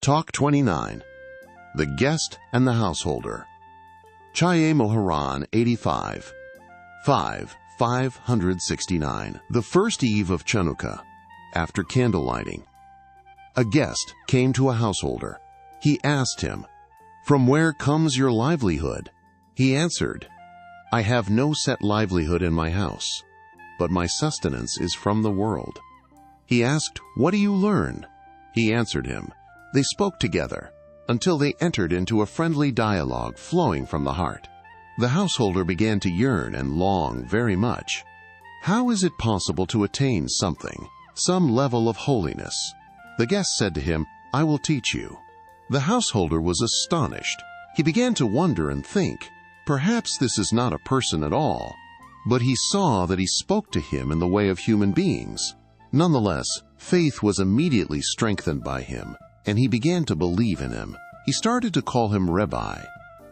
Talk 29. The Guest and the Householder. Chaye Moharan 85. 569. The first eve of Chanukah, after candle lighting. A guest came to a householder. He asked him, "From where comes your livelihood?" He answered, "I have no set livelihood in my house, but my sustenance is from the world." He asked, "What do you learn?" He answered him. They spoke together until they entered into a friendly dialogue flowing from the heart. The householder began to yearn and long very much. How is it possible to attain something, some level of holiness? The guest said to him, "I will teach you." The householder was astonished. He began to wonder and think, perhaps this is not a person at all. But he saw that he spoke to him in the way of human beings. Nonetheless, faith was immediately strengthened by him, and he began to believe in him. He started to call him Rabbi.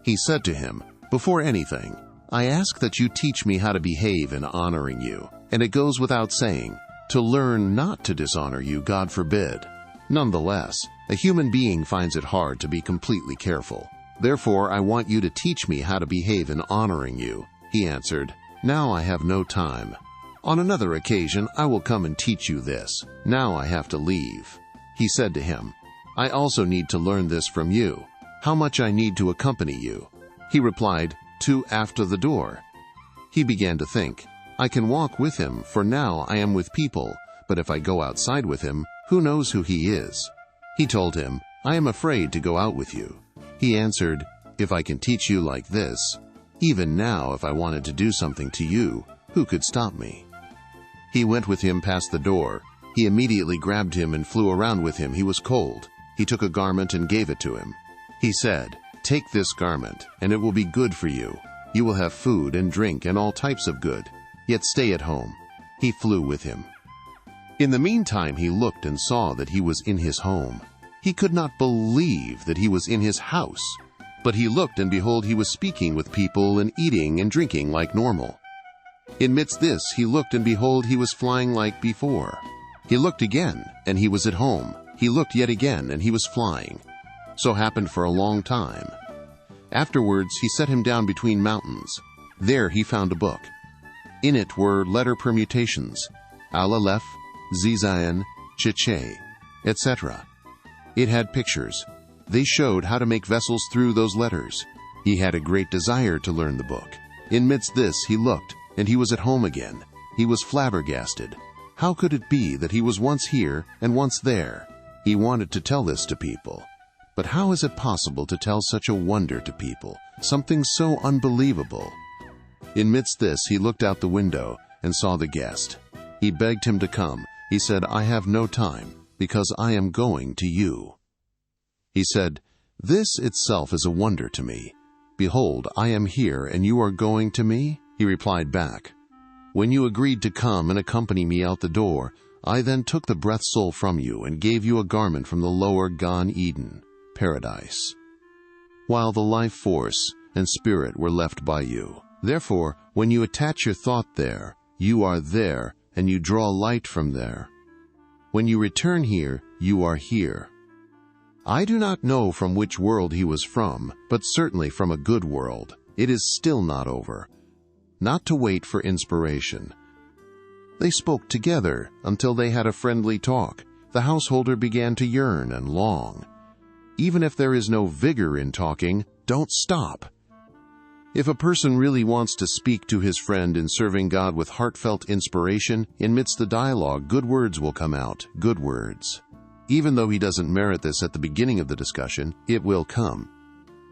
He said to him, "Before anything, I ask that you teach me how to behave in honoring you, and it goes without saying, to learn not to dishonor you, God forbid. Nonetheless, a human being finds it hard to be completely careful. Therefore, I want you to teach me how to behave in honoring you." He answered, "Now I have no time. On another occasion, I will come and teach you this. Now I have to leave." He said to him, "I also need to learn this from you. How much I need to accompany you?" He replied, "2 after the door." He began to think, "I can walk with him, for now I am with people, but if I go outside with him, who knows who he is?" He told him, "I am afraid to go out with you." He answered, "If I can teach you like this, even now if I wanted to do something to you, who could stop me?" He went with him past the door. He immediately grabbed him and flew around with him. He was cold. He took a garment and gave it to him. He said, "Take this garment, and it will be good for you. You will have food and drink and all types of good. Yet stay at home." He flew with him. In the meantime he looked and saw that he was in his home. He could not believe that he was in his house. But he looked, and behold, he was speaking with people and eating and drinking like normal. Amidst this he looked, and behold, he was flying like before. He looked again, and he was at home. He looked yet again, and he was flying. So happened for a long time. Afterwards he set him down between mountains. There he found a book. In it were letter permutations, Aleph, Zizayan, Chiche, etc. It had pictures. They showed how to make vessels through those letters. He had a great desire to learn the book. Amidst this he looked, and he was at home again. He was flabbergasted. How could it be that he was once here and once there? He wanted to tell this to people. But how is it possible to tell such a wonder to people, something so unbelievable? Amidst this he looked out the window and saw the guest. He begged him to come. He said, "I have no time, because I am going to you." He said, "This itself is a wonder to me. Behold, I am here, and you are going to me?" He replied back, "When you agreed to come and accompany me out the door, I then took the breath soul from you and gave you a garment from the lower Gan Eden, paradise, while the life force and spirit were left by you. Therefore, when you attach your thought there, you are there, and you draw light from there. When you return here, you are here." I do not know from which world he was from, but certainly from a good world. It is still not over. Not to wait for inspiration. They spoke together until they had a friendly talk. The householder began to yearn and long. Even if there is no vigor in talking, don't stop. If a person really wants to speak to his friend in serving God with heartfelt inspiration, amidst the dialogue, good words will come out, good words. Even though he doesn't merit this at the beginning of the discussion, it will come.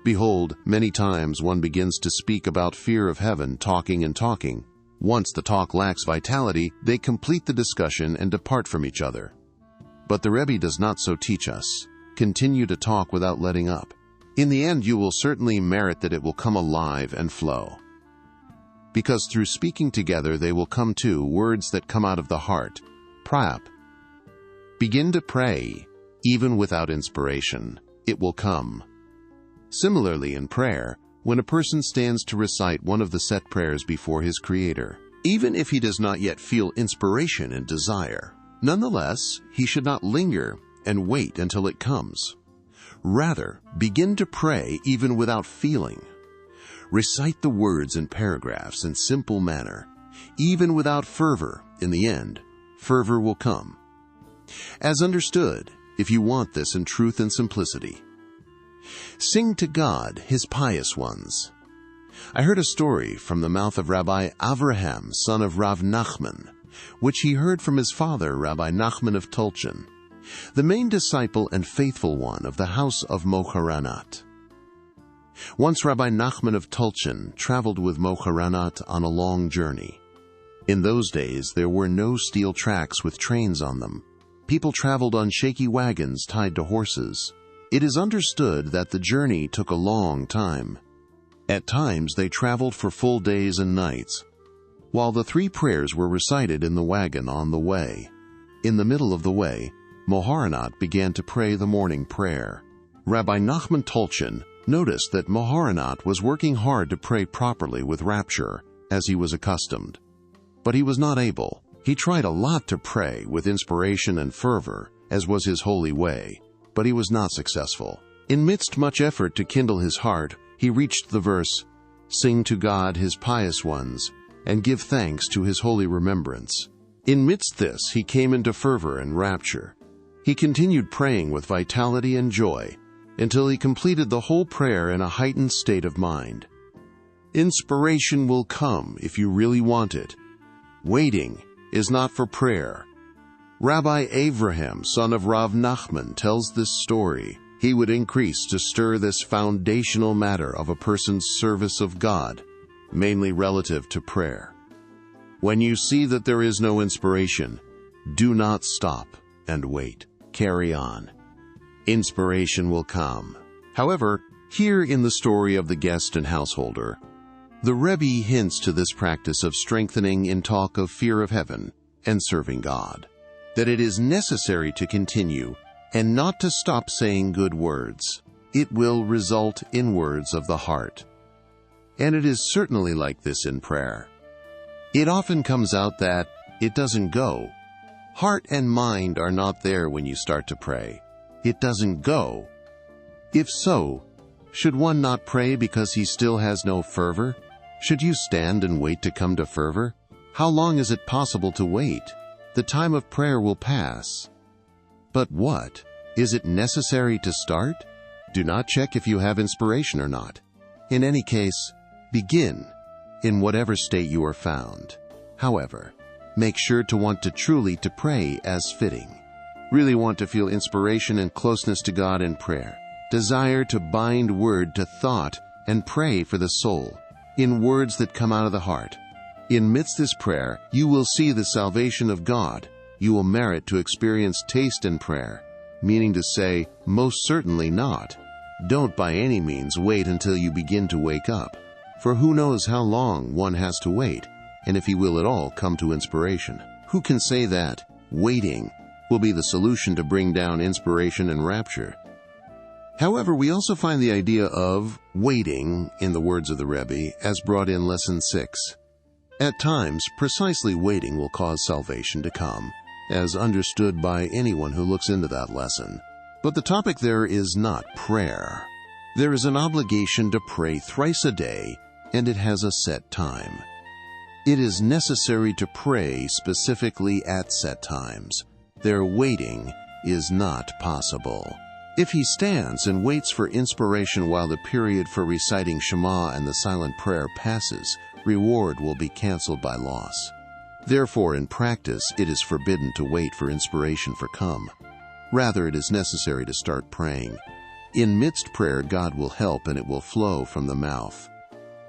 Behold, many times one begins to speak about fear of heaven, talking and talking. Once the talk lacks vitality, they complete the discussion and depart from each other. But the Rebbe does not so teach us. Continue to talk without letting up. In the end, you will certainly merit that it will come alive and flow. Because through speaking together, they will come to words that come out of the heart. Prap. Begin to pray, even without inspiration. It will come. Similarly, in prayer, when a person stands to recite one of the set prayers before his Creator, even if he does not yet feel inspiration and desire, nonetheless, he should not linger and wait until it comes. Rather, begin to pray even without feeling. Recite the words and paragraphs in simple manner. Even without fervor, in the end, fervor will come. As understood, if you want this in truth and simplicity. Sing to God, His pious ones. I heard a story from the mouth of Rabbi Avraham, son of Rabbi Nachman, which he heard from his father, Rabbi Nachman of Tulchin, the main disciple and faithful one of the house of Mocharanat. Once Rabbi Nachman of Tulchin traveled with Mocharanat on a long journey. In those days there were no steel tracks with trains on them. People traveled on shaky wagons tied to horses. It is understood that the journey took a long time. At times they traveled for full days and nights, while the 3 prayers were recited in the wagon on the way. In the middle of the way, Moharanat began to pray the morning prayer. Rabbi Nachman Tulchin noticed that Moharanat was working hard to pray properly with rapture, as he was accustomed. But he was not able. He tried a lot to pray with inspiration and fervor, as was his holy way, but he was not successful. Amidst much effort to kindle his heart, he reached the verse, "Sing to God, His pious ones, and give thanks to His holy remembrance." Amidst this, he came into fervor and rapture. He continued praying with vitality and joy until he completed the whole prayer in a heightened state of mind. Inspiration will come if you really want it. Waiting is not for prayer. Rabbi Avraham, son of Rav Nachman, tells this story. He would increase to stir this foundational matter of a person's service of God, mainly relative to prayer. When you see that there is no inspiration, do not stop and wait. Carry on. Inspiration will come. However, here in the story of the guest and householder, the Rebbe hints to this practice of strengthening in talk of fear of heaven and serving God, that it is necessary to continue and not to stop saying good words. It will result in words of the heart. And it is certainly like this in prayer. It often comes out that it doesn't go. Heart and mind are not there when you start to pray. It doesn't go. If so, should one not pray because he still has no fervor? Should you stand and wait to come to fervor? How long is it possible to wait? The time of prayer will pass. But what? Is it necessary to start? Do not check if you have inspiration or not. In any case, begin in whatever state you are found. However, make sure to want to truly to pray as fitting. Really want to feel inspiration and closeness to God in prayer. Desire to bind word to thought and pray for the soul in words that come out of the heart. Amidst this prayer, you will see the salvation of God. You will merit to experience taste in prayer, meaning to say, most certainly not. Don't by any means wait until you begin to wake up, for who knows how long one has to wait, and if he will at all come to inspiration. Who can say that waiting will be the solution to bring down inspiration and rapture? However, we also find the idea of waiting, in the words of the Rebbe, as brought in Lesson 6. At times, precisely waiting will cause salvation to come, as understood by anyone who looks into that lesson. But the topic there is not prayer. There is an obligation to pray thrice a day, and it has a set time. It is necessary to pray specifically at set times. Their waiting is not possible. If he stands and waits for inspiration while the period for reciting Shema and the silent prayer passes, reward will be canceled by loss. Therefore, in practice, it is forbidden to wait for inspiration for come. Rather, it is necessary to start praying. In midst prayer, God will help and it will flow from the mouth.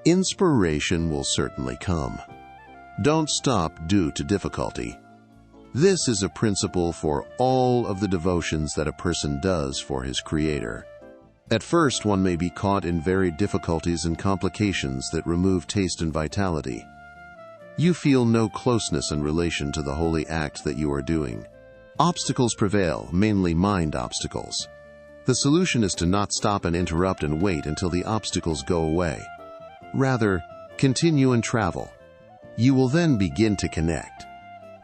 Inspiration will certainly come. Don't stop due to difficulty. This is a principle for all of the devotions that a person does for his Creator. At first, one may be caught in varied difficulties and complications that remove taste and vitality. You feel no closeness in relation to the holy act that you are doing. Obstacles prevail, mainly mind obstacles. The solution is to not stop and interrupt and wait until the obstacles go away. Rather, continue and travel. You will then begin to connect.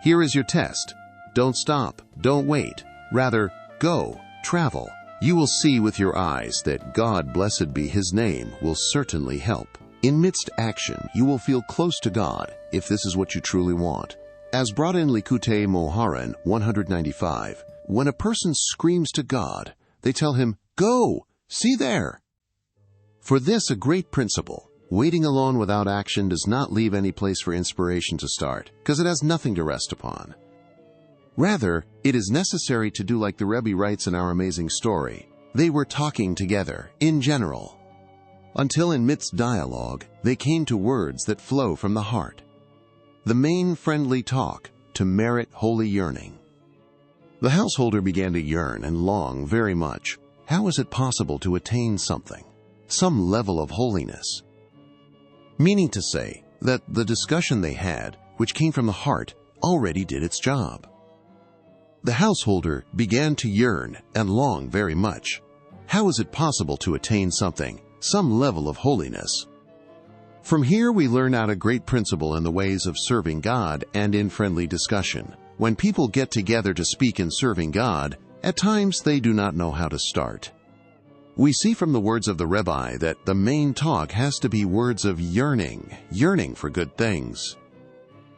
Here is your test. Don't stop. Don't wait. Rather, go, travel. You will see with your eyes that God, blessed be His name, will certainly help. In midst action, you will feel close to God if this is what you truly want. As brought in Likutei Moharan 195, when a person screams to God, they tell him, "Go! See there!" For this, a great principle. Waiting alone without action does not leave any place for inspiration to start, because it has nothing to rest upon. Rather, it is necessary to do like the Rebbe writes in our amazing story. They were talking together, in general, until in midst dialogue, they came to words that flow from the heart. The main friendly talk to merit holy yearning. The householder began to yearn and long very much. How is it possible to attain something, some level of holiness? Meaning to say that the discussion they had, which came from the heart, already did its job. The householder began to yearn and long very much. How is it possible to attain something, some level of holiness? From here we learn out a great principle in the ways of serving God and in friendly discussion. When people get together to speak in serving God, at times they do not know how to start. We see from the words of the Rebbe that the main talk has to be words of yearning for good things.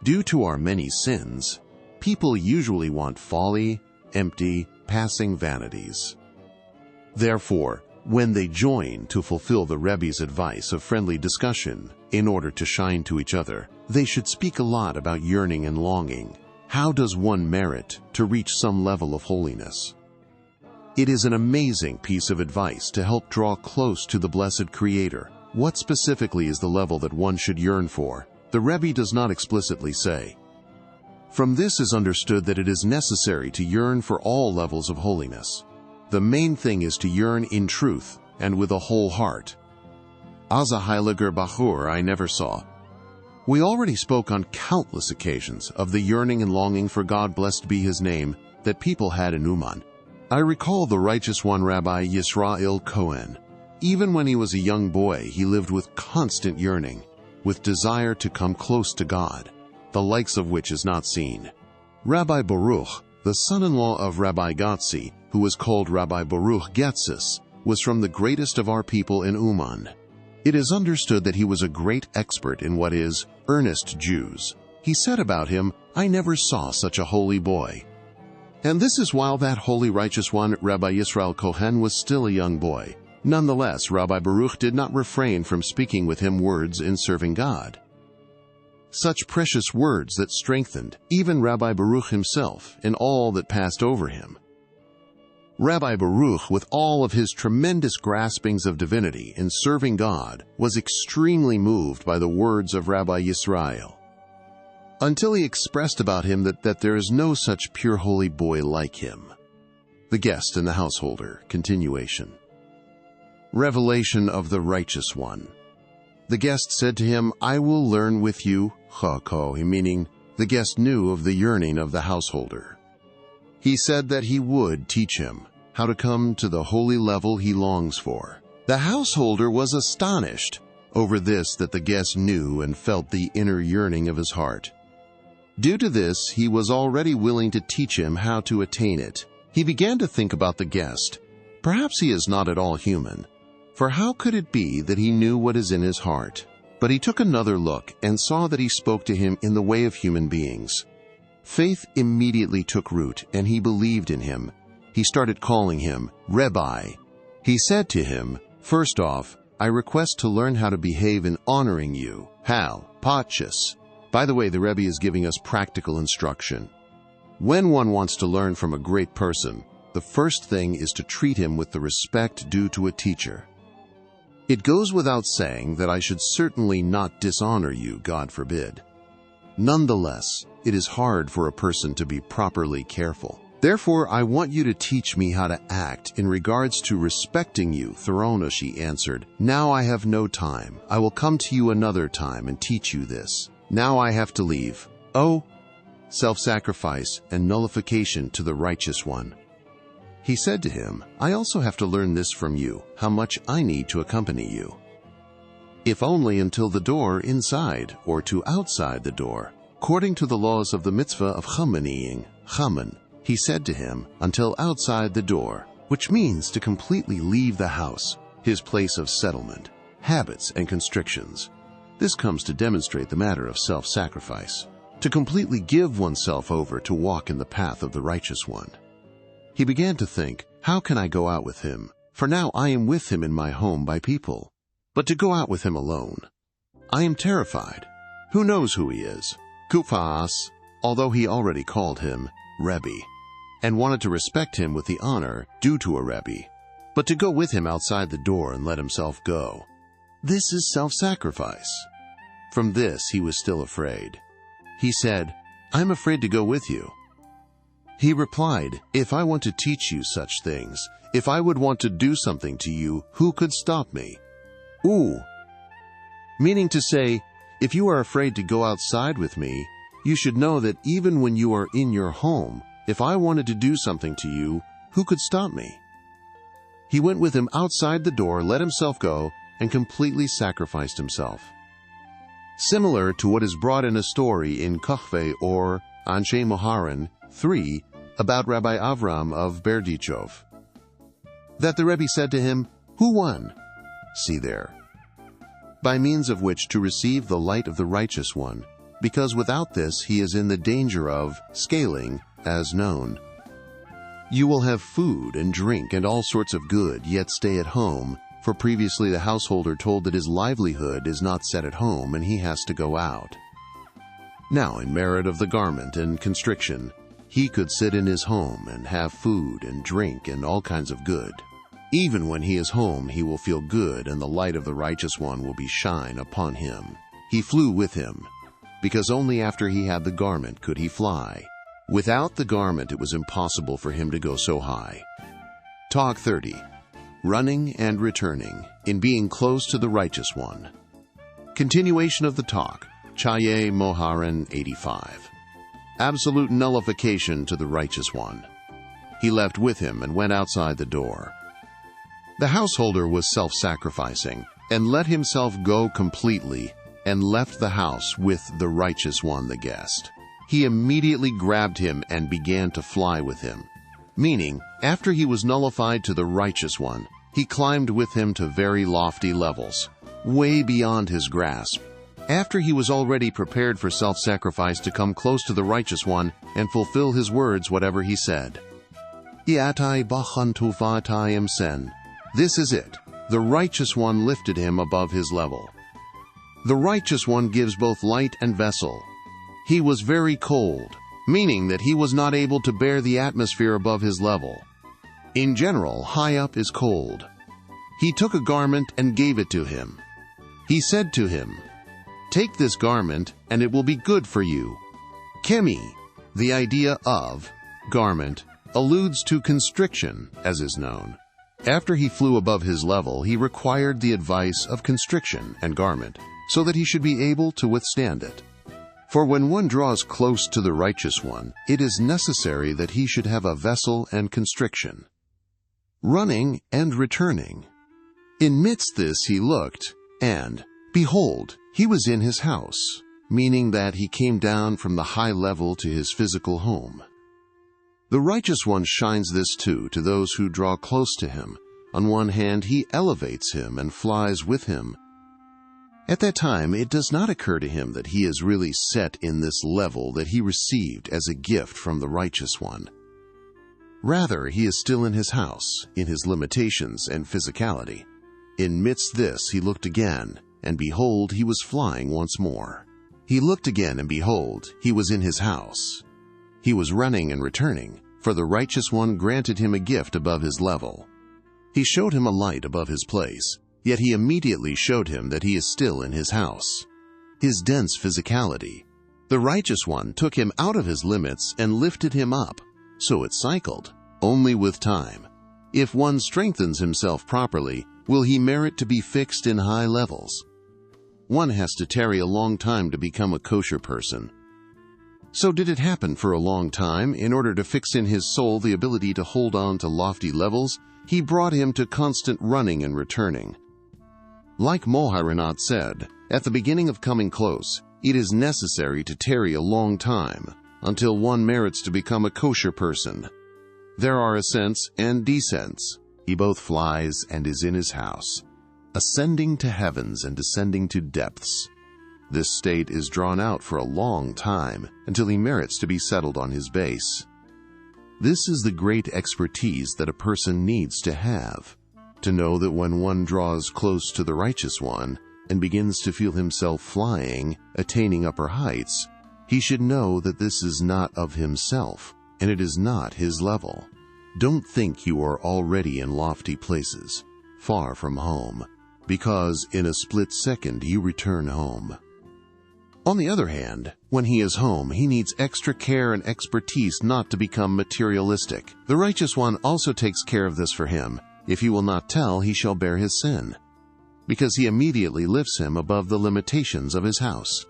Due to our many sins, people usually want folly, empty, passing vanities. Therefore, when they join to fulfill the Rebbe's advice of friendly discussion, in order to shine to each other, they should speak a lot about yearning and longing. How does one merit to reach some level of holiness? It is an amazing piece of advice to help draw close to the blessed Creator. What specifically is the level that one should yearn for? The Rebbe does not explicitly say. From this is understood that it is necessary to yearn for all levels of holiness. The main thing is to yearn in truth and with a whole heart. As a heiliger Bachur I never saw. We already spoke on countless occasions of the yearning and longing for God, blessed be His name, that people had in Uman. I recall the righteous one, Rabbi Yisrael Cohen. Even when he was a young boy, he lived with constant yearning, with desire to come close to God, the likes of which is not seen. Rabbi Baruch, the son-in-law of Rabbi Gatsi, who was called Rabbi Baruch Getzis, was from the greatest of our people in Uman. It is understood that he was a great expert in what is earnest Jews. He said about him, "I never saw such a holy boy." And this is while that holy righteous one, Rabbi Yisrael Cohen, was still a young boy. Nonetheless, Rabbi Baruch did not refrain from speaking with him words in serving God. Such precious words that strengthened even Rabbi Baruch himself in all that passed over him. Rabbi Baruch, with all of his tremendous graspings of divinity in serving God, was extremely moved by the words of Rabbi Yisrael, until he expressed about him that there is no such pure holy boy like him. The guest and the householder, continuation. Revelation of the righteous one. The guest said to him, "I will learn with you," chako, meaning the guest knew of the yearning of the householder. He said that he would teach him how to come to the holy level he longs for. The householder was astonished over this, that the guest knew and felt the inner yearning of his heart. Due to this, he was already willing to teach him how to attain it. He began to think about the guest. Perhaps he is not at all human, for how could it be that he knew what is in his heart? But he took another look and saw that he spoke to him in the way of human beings. Faith immediately took root, and he believed in him. He started calling him Rebbe. He said to him, "First off, I request to learn how to behave in honoring you. Hal, Pachis." By the way, the Rebbe is giving us practical instruction. When one wants to learn from a great person, the first thing is to treat him with the respect due to a teacher. It goes without saying that I should certainly not dishonor you, God forbid. Nonetheless, it is hard for a person to be properly careful. Therefore, I want you to teach me how to act in regards to respecting you. Thoronoshi answered, "Now I have no time. I will come to you another time and teach you this. Now I have to leave." Oh, self-sacrifice and nullification to the righteous one. He said to him, "I also have to learn this from you, how much I need to accompany you. If only until the door inside or to outside the door, according to the laws of the mitzvah of chamaniying, chaman." He said to him, "Until outside the door, which means to completely leave the house, his place of settlement, habits and constrictions. This comes to demonstrate the matter of self-sacrifice, to completely give oneself over to walk in the path of the righteous one. He began to think, how can I go out with him? For now I am with him in my home by people. But to go out with him alone, I am terrified. Who knows who he is? Kufas, although he already called him Rebbe, and wanted to respect him with the honor due to a Rebbe. But to go with him outside the door and let himself go, this is self-sacrifice. From this he was still afraid. He said, I'm afraid to go with you. He replied, if I want to teach you such things, if I would want to do something to you, who could stop me? Meaning to say, if you are afraid to go outside with me, you should know that even when you are in your home, if I wanted to do something to you, who could stop me? He went with him outside the door, let himself go, and completely sacrificed himself. Similar to what is brought in a story in Kochve or Anshe Moharan 3 about Rabbi Avram of Berditchov, that the Rebbe said to him, who won? See there. By means of which to receive the light of the righteous one, because without this he is in the danger of scaling, as known. You will have food and drink and all sorts of good, yet stay at home, for previously the householder told that his livelihood is not set at home and he has to go out. Now in merit of the garment and constriction, he could sit in his home and have food and drink and all kinds of good. Even when he is home, he will feel good, and the light of the righteous one will be shine upon him. He flew with him, because only after he had the garment could he fly. Without the garment, it was impossible for him to go so high. Talk 30. Running and returning, in being close to the righteous one. Continuation of the talk, Chaye Moharan 85. Absolute nullification to the righteous one. He left with him and went outside the door. The householder was self-sacrificing, and let himself go completely, and left the house with the righteous one, the guest. He immediately grabbed him and began to fly with him. Meaning, after he was nullified to the righteous one, he climbed with him to very lofty levels, way beyond his grasp. After he was already prepared for self-sacrifice to come close to the righteous one and fulfill his words, whatever he said. Iatai bachantu v'atayim sen. This is it. The righteous one lifted him above his level. The righteous one gives both light and vessel. He was very cold, meaning that he was not able to bear the atmosphere above his level. In general, high up is cold. He took a garment and gave it to him. He said to him, take this garment and it will be good for you. Kemi, the idea of garment, alludes to constriction, as is known. After he flew above his level, he required the advice of constriction and garment, so that he should be able to withstand it. For when one draws close to the righteous one, it is necessary that he should have a vessel and constriction. Running and returning. In midst this he looked, and, behold, he was in his house, meaning that he came down from the high level to his physical home. The righteous one shines this too to those who draw close to him. On one hand, he elevates him and flies with him. At that time, it does not occur to him that he is really set in this level that he received as a gift from the righteous one. Rather, he is still in his house, in his limitations and physicality. In midst this, he looked again, and behold, he was flying once more. He looked again, and behold, he was in his house. He was running and returning, for the righteous one granted him a gift above his level. He showed him a light above his place, yet he immediately showed him that he is still in his house. His dense physicality. The righteous one took him out of his limits and lifted him up, so it cycled, only with time. If one strengthens himself properly, will he merit to be fixed in high levels? One has to tarry a long time to become a kosher person. So did it happen for a long time. In order to fix in his soul the ability to hold on to lofty levels, he brought him to constant running and returning. Like Moharanat said, at the beginning of coming close, it is necessary to tarry a long time, until one merits to become a kosher person. There are ascents and descents. He both flies and is in his house, ascending to heavens and descending to depths. This state is drawn out for a long time until he merits to be settled on his base. This is the great expertise that a person needs to know that when one draws close to the Righteous One and begins to feel himself flying, attaining upper heights, he should know that this is not of himself, and it is not his level. Don't think you are already in lofty places, far from home, because in a split second you return home. On the other hand, when he is home, he needs extra care and expertise not to become materialistic. The Righteous One also takes care of this for him. If he will not tell, he shall bear his sin, because he immediately lifts him above the limitations of his house.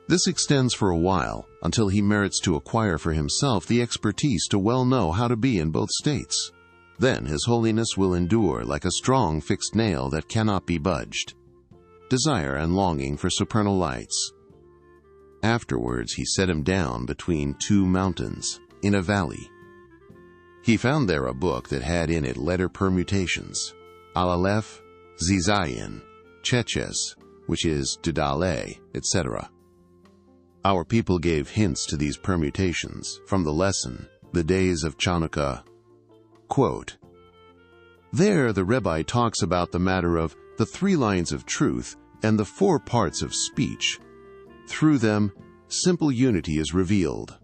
This extends for a while, until he merits to acquire for himself the expertise to well know how to be in both states. Then his holiness will endure like a strong fixed nail that cannot be budged. Desire and longing for supernal lights. Afterwards he set him down between two mountains, in a valley. He found there a book that had in it letter permutations, Aleph, Zizayin, Cheches, which is Dudale, etc. Our people gave hints to these permutations from the lesson, The Days of Chanukah. Quote, there the Rebbe talks about the matter of the 3 lines of truth and the 4 parts of speech. Through them, simple unity is revealed.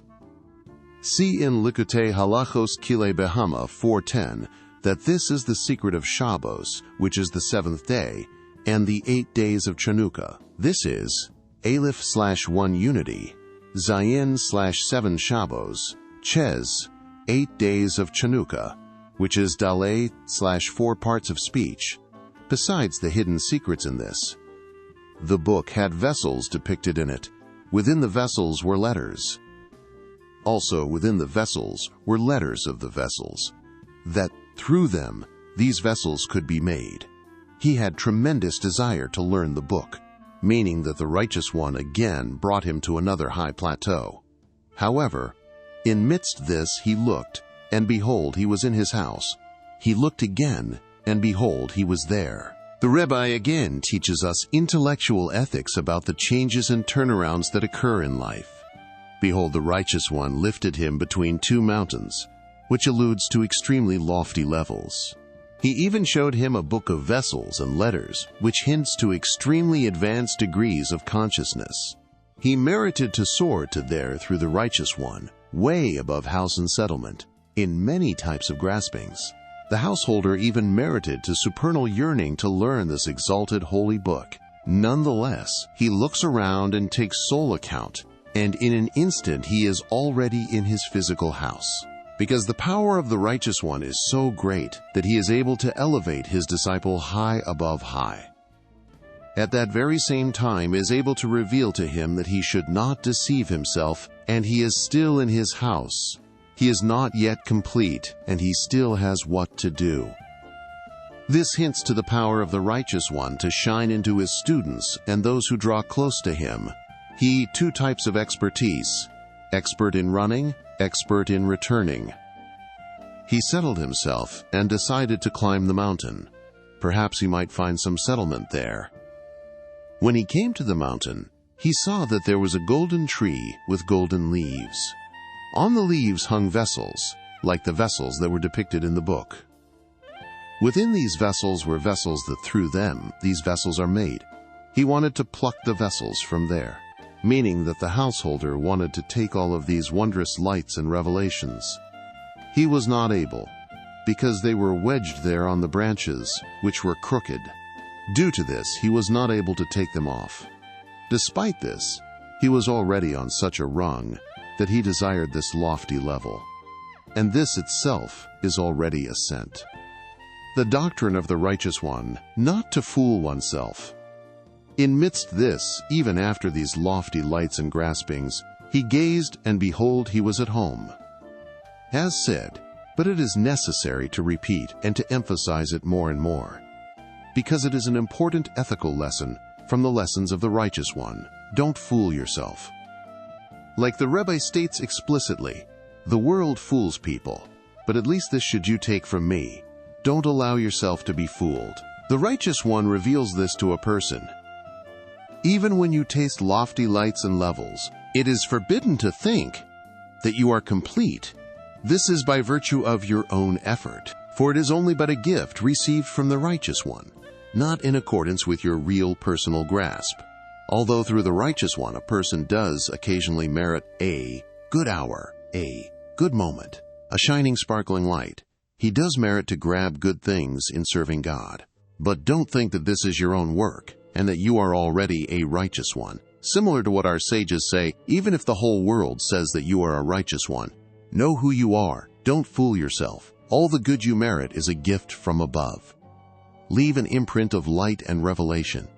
See in Likutei Halachos Kile Behama 4:10 that this is the secret of Shabbos, which is the 7th day, and the 8 days of Chanukah. This is Aleph/1 unity, Zayin/7 Shabbos, Ches, 8 days of Chanukah, which is Daleh/4 parts of speech, besides the hidden secrets in this. The book had vessels depicted in it. Within the vessels were letters. Also within the vessels were letters of the vessels, that through them these vessels could be made. He had tremendous desire to learn the book, meaning that the Righteous One again brought him to another high plateau. However, in midst this he looked, and behold, he was in his house. He looked again, and behold, he was there. The Rebbe again teaches us intellectual ethics about the changes and turnarounds that occur in life. Behold, the Righteous One lifted him between 2 mountains, which alludes to extremely lofty levels. He even showed him a book of vessels and letters, which hints to extremely advanced degrees of consciousness. He merited to soar to there through the Righteous One, way above house and settlement, in many types of graspings. The householder even merited to supernal yearning to learn this exalted holy book. Nonetheless, he looks around and takes soul account, and in an instant he is already in his physical house. Because the power of the Righteous One is so great that he is able to elevate his disciple high above high. At that very same time is able to reveal to him that he should not deceive himself, and he is still in his house. He is not yet complete, and he still has what to do. This hints to the power of the Righteous One to shine into his students and those who draw close to him. He 2 types of expertise, expert in running, expert in returning. He settled himself and decided to climb the mountain. Perhaps he might find some settlement there. When he came to the mountain, he saw that there was a golden tree with golden leaves. On the leaves hung vessels, like the vessels that were depicted in the book. Within these vessels were vessels that through them these vessels are made. He wanted to pluck the vessels from there, meaning that the householder wanted to take all of these wondrous lights and revelations. He was not able, because they were wedged there on the branches, which were crooked. Due to this, he was not able to take them off. Despite this, he was already on such a rung that he desired this lofty level, and this itself is already ascent. The doctrine of the Righteous One, not to fool oneself. In midst this, even after these lofty lights and graspings, he gazed, and behold, he was at home. As said, but it is necessary to repeat and to emphasize it more and more, because it is an important ethical lesson from the lessons of the Righteous One. Don't fool yourself. Like the Rebbe states explicitly, the world fools people. but at least this should you take from me. Don't allow yourself to be fooled. The righteous one reveals this to a person. Even when you taste lofty lights and levels, it is forbidden to think that you are complete. This is by virtue of your own effort, for it is only but a gift received from the righteous one, not in accordance with your real personal grasp. Although through the righteous one a person does occasionally merit a good hour, a good moment, a shining sparkling light, he does merit to grab good things in serving God. But don't think that this is your own work, and that you are already a righteous one. Similar to what our sages say, even if the whole world says that you are a righteous one, know who you are. Don't fool yourself. All the good you merit is a gift from above. Leave an imprint of light and revelation.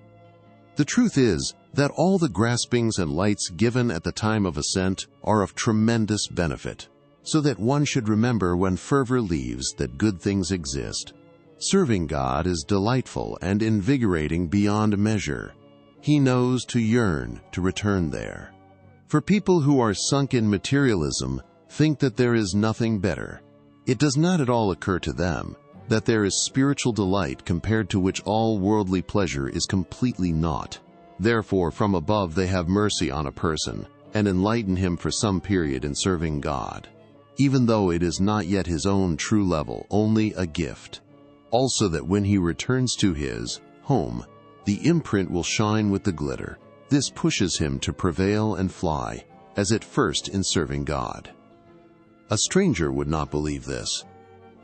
The truth is that all the graspings and lights given at the time of ascent are of tremendous benefit, so that one should remember when fervor leaves that good things exist. Serving God is delightful and invigorating beyond measure. He knows to yearn to return there. For people who are sunk in materialism think that there is nothing better. It does not at all occur to them that there is spiritual delight compared to which all worldly pleasure is completely naught. Therefore, from above they have mercy on a person and enlighten him for some period in serving God, even though it is not yet his own true level, only a gift. Also that when he returns to his home, the imprint will shine with the glitter. This pushes him to prevail and fly, as at first in serving God. A stranger would not believe this.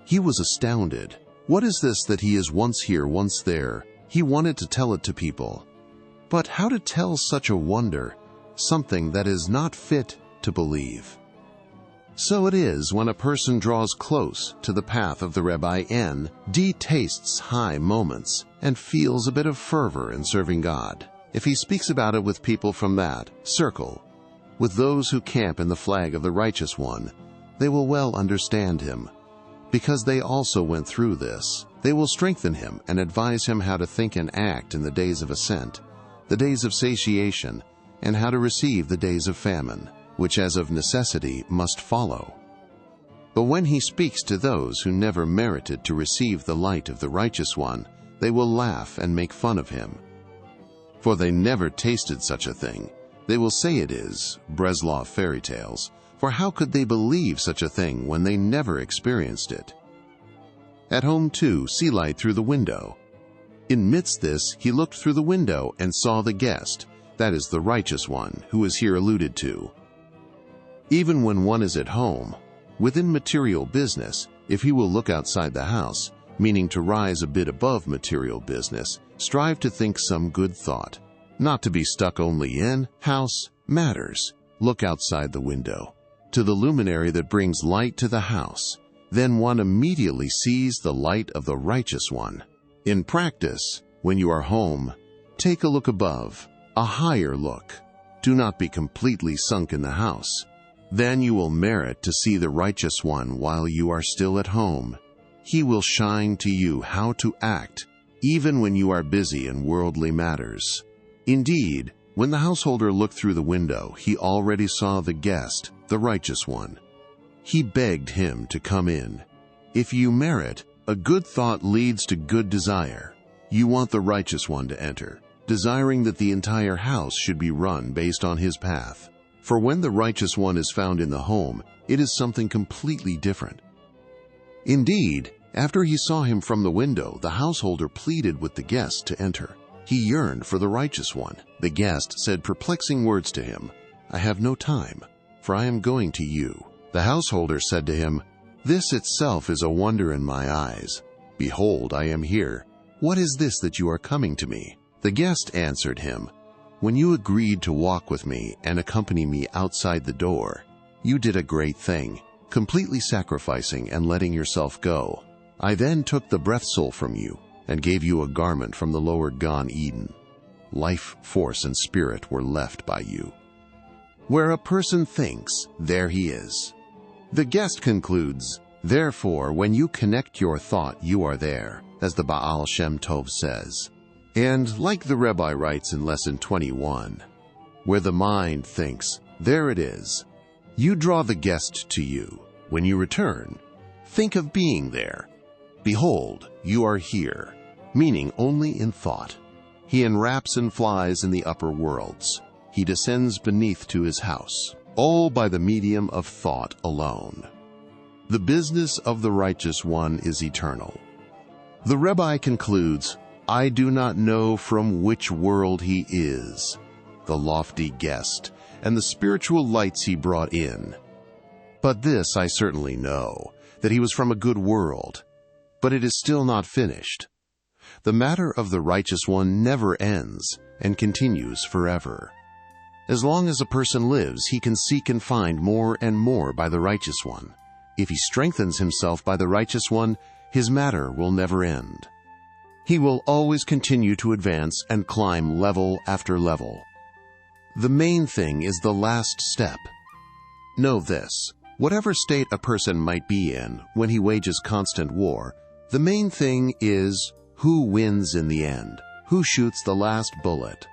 He was astounded. What is this that he is once here, once there? He wanted to tell it to people. But how to tell such a wonder, something that is not fit to believe? So it is when a person draws close to the path of the Rabbi N.D. tastes high moments and feels a bit of fervor in serving God. If he speaks about it with people from that circle, with those who camp in the flag of the righteous one, they will well understand him, because they also went through this. They will strengthen him and advise him how to think and act in the days of ascent, the days of satiation, and how to receive the days of famine, which as of necessity must follow. But when he speaks to those who never merited to receive the light of the righteous one, they will laugh and make fun of him. For they never tasted such a thing. They will say it is Breslov fairy tales, for how could they believe such a thing when they never experienced it? At home too, see light through the window. In midst this, he looked through the window and saw the guest, that is the righteous one, who is here alluded to. Even when one is at home, within material business, if he will look outside the house, meaning to rise a bit above material business, strive to think some good thought, not to be stuck only in house matters. Look outside the window, to the luminary that brings light to the house. Then one immediately sees the light of the righteous one. In practice, when you are home, take a look above, a higher look. Do not be completely sunk in the house. Then you will merit to see the righteous one while you are still at home. He will shine to you how to act, even when you are busy in worldly matters. Indeed, when the householder looked through the window, he already saw the guest, the righteous one. He begged him to come in. If you merit, a good thought leads to good desire. You want the righteous one to enter, desiring that the entire house should be run based on his path. For when the righteous one is found in the home, it is something completely different. Indeed, after he saw him from the window, the householder pleaded with the guest to enter. He yearned for the righteous one. The guest said perplexing words to him, "I have no time, for I am going to you." The householder said to him, "This itself is a wonder in my eyes. Behold, I am here. What is this that you are coming to me?" The guest answered him, "When you agreed to walk with me and accompany me outside the door, you did a great thing, completely sacrificing and letting yourself go. I then took the breath soul from you and gave you a garment from the lower Gan Eden. Life, force, and spirit were left by you. Where a person thinks, there he is." The guest concludes, "Therefore, when you connect your thought, you are there," as the Baal Shem Tov says. And like the Rebbe writes in Lesson 21, "Where the mind thinks, there it is. You draw the guest to you. When you return, think of being there. Behold, you are here, meaning only in thought. He enwraps and flies in the upper worlds. He descends beneath to his house, all by the medium of thought alone. The business of the righteous one is eternal. The Rebbe concludes, I do not know from which world he is, the lofty guest, and the spiritual lights he brought in. But this I certainly know, that he was from a good world. But it is still not finished. The matter of the righteous one never ends and continues forever. As long as a person lives, he can seek and find more and more by the righteous one. If he strengthens himself by the righteous one, his matter will never end. He will always continue to advance and climb level after level. The main thing is the last step. Know this, whatever state a person might be in when he wages constant war, the main thing is who wins in the end, who shoots the last bullet.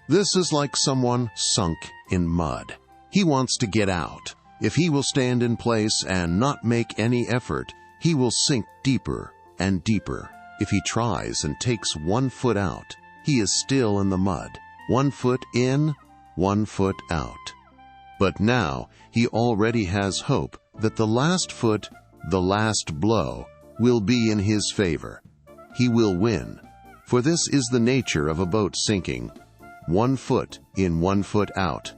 This is like someone sunk in mud. He wants to get out. If he will stand in place and not make any effort, he will sink deeper and deeper. If he tries and takes 1 foot out, he is still in the mud. 1 foot in, 1 foot out. But now he already has hope that the last foot, the last blow, will be in his favor. He will win, for this is the nature of a boat sinking, 1 foot in, 1 foot out.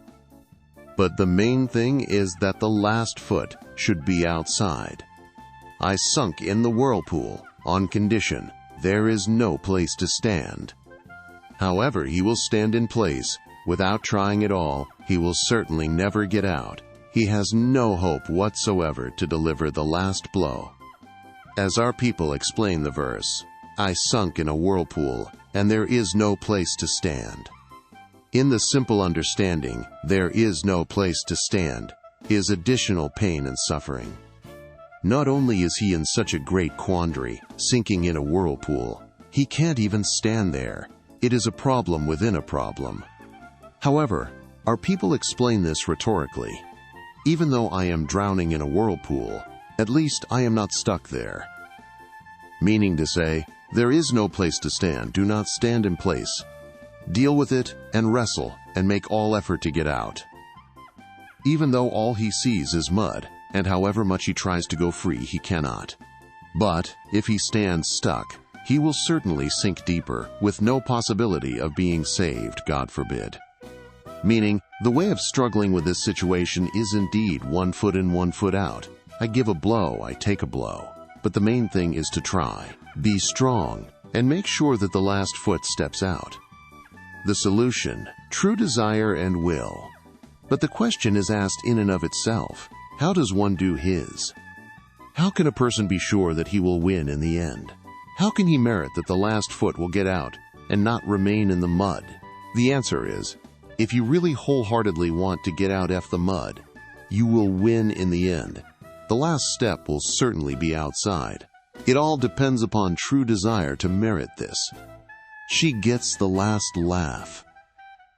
But the main thing is that the last foot should be outside. I sunk in the whirlpool on condition there is no place to stand. However, he will stand in place without trying at all. He will certainly never get out. He has no hope whatsoever to deliver the last blow. As our people explain the verse, I sunk in a whirlpool, and there is no place to stand. In the simple understanding, there is no place to stand, is additional pain and suffering. Not only is he in such a great quandary, sinking in a whirlpool, he can't even stand there. It is a problem within a problem. However, our people explain this rhetorically. Even though I am drowning in a whirlpool, at least I am not stuck there. Meaning to say, there is no place to stand. Do not stand in place. Deal with it and wrestle and make all effort to get out. Even though all he sees is mud, and however much he tries to go free, he cannot. But if he stands stuck, he will certainly sink deeper, with no possibility of being saved, God forbid. Meaning, the way of struggling with this situation is indeed 1 foot in, 1 foot out. I give a blow, I take a blow. But the main thing is to try, be strong, and make sure that the last foot steps out. The solution, true desire and will. But the question is asked in and of itself, how does one do his? How can a person be sure that he will win in the end? How can he merit that the last foot will get out and not remain in the mud? The answer is, if you really wholeheartedly want to get out of the mud, you will win in the end. The last step will certainly be outside. It all depends upon true desire to merit this. She gets the last laugh.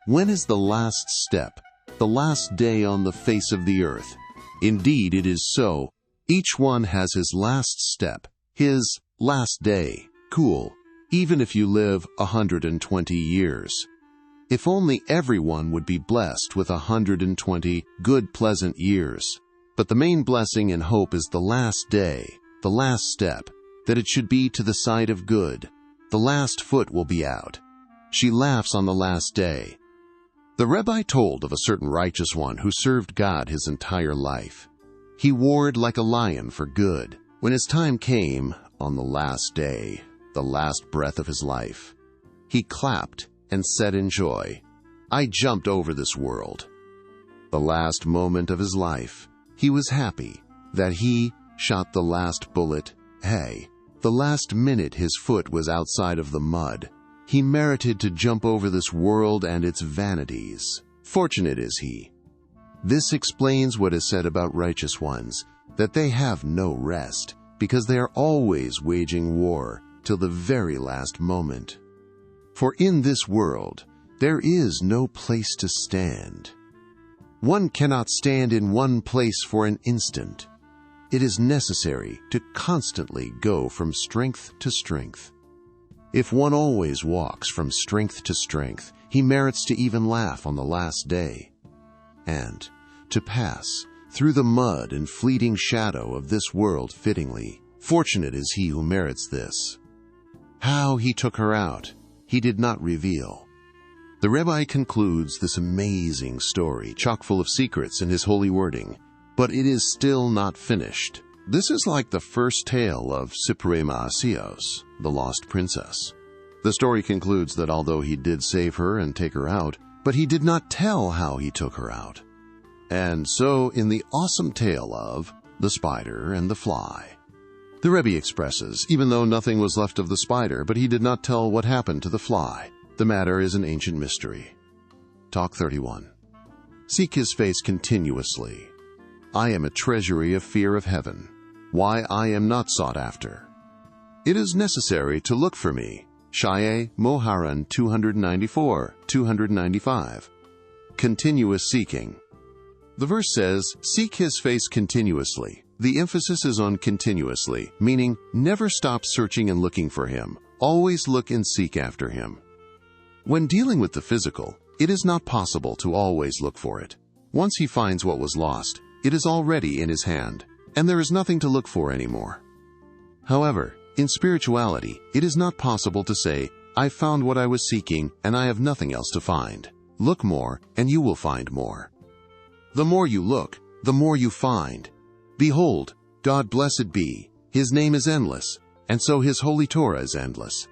When is the last step, the last day on the face of the earth? Indeed, it is so. Each one has his last step, his last day. Cool, even if you live 120 years. If only everyone would be blessed with 120 good, pleasant years. But the main blessing and hope is the last day, the last step, that it should be to the side of good. The last foot will be out. She laughs on the last day. The Rebbe told of a certain righteous one who served God his entire life. He warred like a lion for good. When his time came, on the last day, the last breath of his life, he clapped and said in joy, I jumped over this world. The last moment of his life, he was happy that he shot the last bullet. Hey, the last minute his foot was outside of the mud. He merited to jump over this world and its vanities. Fortunate is he. This explains what is said about righteous ones, that they have no rest, because they are always waging war till the very last moment. For in this world, there is no place to stand. One cannot stand in one place for an instant. it is necessary to constantly go from strength to strength. If one always walks from strength to strength, he merits to even laugh on the last day, and to pass through the mud and fleeting shadow of this world fittingly. Fortunate is he who merits this. How he took her out, he did not reveal. The Rebbe concludes this amazing story, chock full of secrets in his holy wording, but it is still not finished. This is like the first tale of Sipurei Ma'asios, the lost princess. The story concludes that although he did save her and take her out, but he did not tell how he took her out. And so in the awesome tale of the spider and the fly, the Rebbe expresses, even though nothing was left of the spider, but he did not tell what happened to the fly, the matter is an ancient mystery. Talk 31. Seek his face continuously. I am a treasury of fear of heaven. Why I am not sought after. It is necessary to look for me. Shaye Moharan 294, 295. Continuous seeking. The verse says, seek his face continuously. The emphasis is on continuously, meaning never stop searching and looking for him. Always look and seek after him. When dealing with the physical, it is not possible to always look for it. Once he finds what was lost, it is already in his hand, and there is nothing to look for anymore. However, in spirituality, it is not possible to say, I found what I was seeking and I have nothing else to find. Look more, and you will find more. The more you look, the more you find. Behold, God blessed be, his name is endless, and so his holy Torah is endless.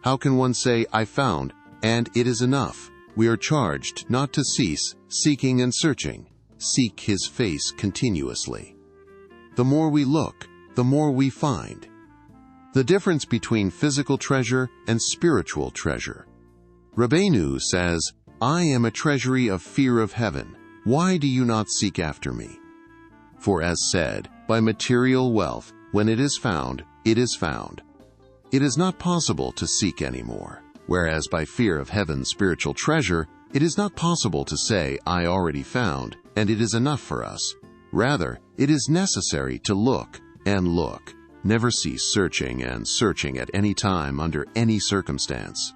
How can one say, I found, and it is enough? We are charged not to cease seeking and searching. Seek his face continuously. The more we look, the more we find. The difference between physical treasure and spiritual treasure. Rabbeinu says, I am a treasury of fear of heaven. Why do you not seek after me? For as said, by material wealth, when it is found, it is found. It is not possible to seek anymore. Whereas by fear of heaven's spiritual treasure, it is not possible to say, I already found, and it is enough for us. Rather, it is necessary to look and look. Never cease searching and searching at any time under any circumstance.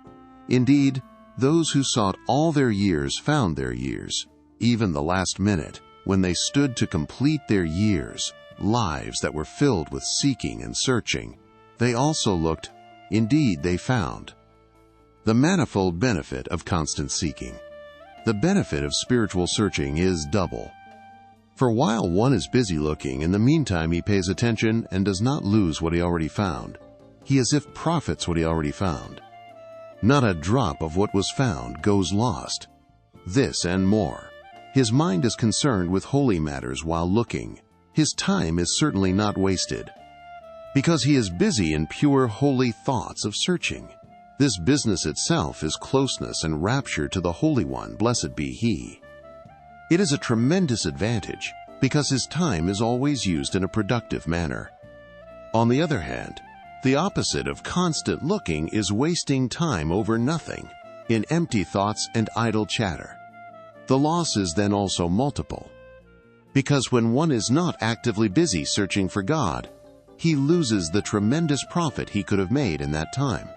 Indeed, those who sought all their years found their years, even the last minute, when they stood to complete their years, lives that were filled with seeking and searching. They also looked, indeed they found. The manifold benefit of constant seeking. The benefit of spiritual searching is double. For while one is busy looking, in the meantime he pays attention and does not lose what he already found. He as if profits what he already found. Not a drop of what was found goes lost. This and more. His mind is concerned with holy matters while looking. His time is certainly not wasted, because he is busy in pure holy thoughts of searching. This business itself is closeness and rapture to the Holy One, blessed be He. It is a tremendous advantage, because his time is always used in a productive manner. On the other hand, the opposite of constant looking is wasting time over nothing, in empty thoughts and idle chatter. The loss is then also multiple, because when one is not actively busy searching for God, he loses the tremendous profit he could have made in that time.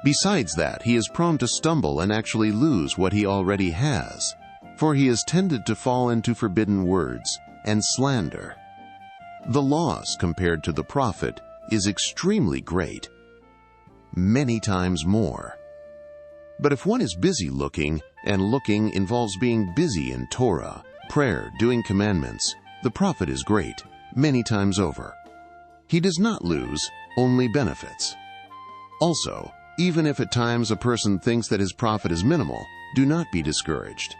Besides that, he is prone to stumble and actually lose what he already has, for he is tended to fall into forbidden words and slander. The loss compared to the profit is extremely great, many times more. But if one is busy looking, and looking involves being busy in Torah, prayer, doing commandments, the profit is great, many times over. He does not lose, only benefits. Also, even if at times a person thinks that his profit is minimal, do not be discouraged.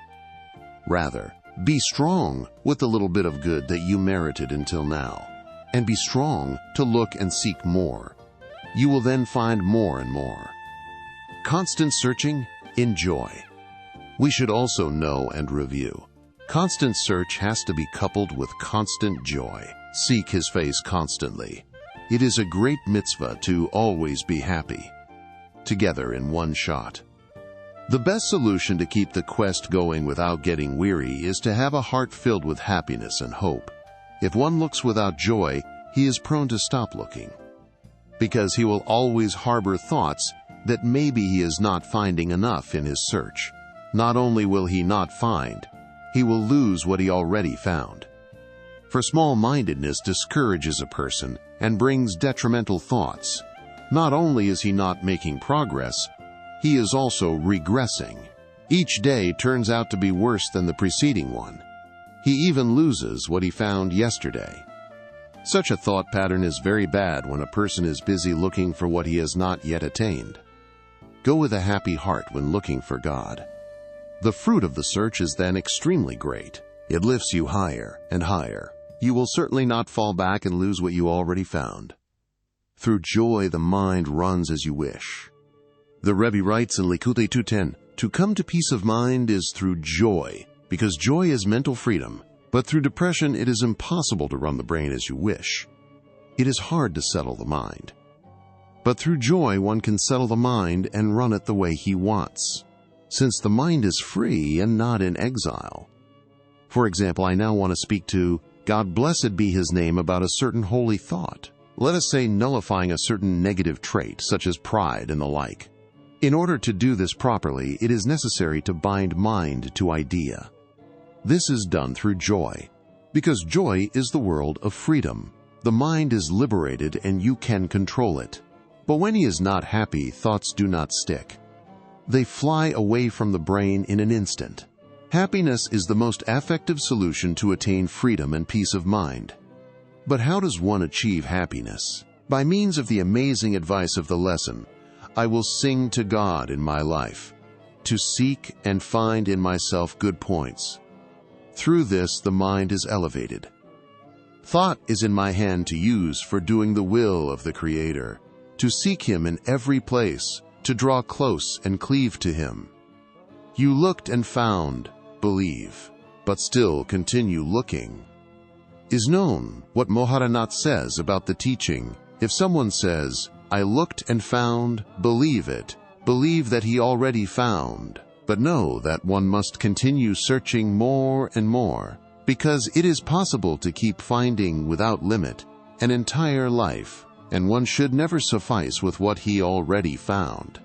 Rather, be strong with the little bit of good that you merited until now, and be strong to look and seek more. You will then find more and more. Constant searching, enjoy. We should also know and review. Constant search has to be coupled with constant joy. Seek his face constantly. It is a great mitzvah to always be happy. Together in one shot. The best solution to keep the quest going without getting weary is to have a heart filled with happiness and hope. If one looks without joy, he is prone to stop looking, because he will always harbor thoughts that maybe he is not finding enough in his search. Not only will he not find, he will lose what he already found. For small-mindedness discourages a person and brings detrimental thoughts. Not only is he not making progress, he is also regressing. Each day turns out to be worse than the preceding one. He even loses what he found yesterday. Such a thought pattern is very bad when a person is busy looking for what he has not yet attained. Go with a happy heart when looking for God. The fruit of the search is then extremely great. It lifts you higher and higher. You will certainly not fall back and lose what you already found. Through joy the mind runs as you wish. The Rebbe writes in Likutei 2:10, to come to peace of mind is through joy, because joy is mental freedom, but through depression it is impossible to run the brain as you wish. It is hard to settle the mind. But through joy one can settle the mind and run it the way he wants, since the mind is free and not in exile. For example, I now want to speak to God blessed be his name about a certain holy thought. Let us say nullifying a certain negative trait, such as pride and the like. In order to do this properly, it is necessary to bind mind to idea. This is done through joy, because joy is the world of freedom. The mind is liberated and you can control it. But when he is not happy, thoughts do not stick. They fly away from the brain in an instant. Happiness is the most effective solution to attain freedom and peace of mind. But how does one achieve happiness? By means of the amazing advice of the lesson, I will sing to God in my life, to seek and find in myself good points. Through this the mind is elevated. Thought is in my hand to use for doing the will of the Creator, to seek Him in every place, to draw close and cleave to Him. You looked and found, believe, but still continue looking. Is known what Moharanat says about the teaching. If someone says, I looked and found, believe it, believe that he already found. But know that one must continue searching more and more, because it is possible to keep finding without limit an entire life, and one should never suffice with what he already found,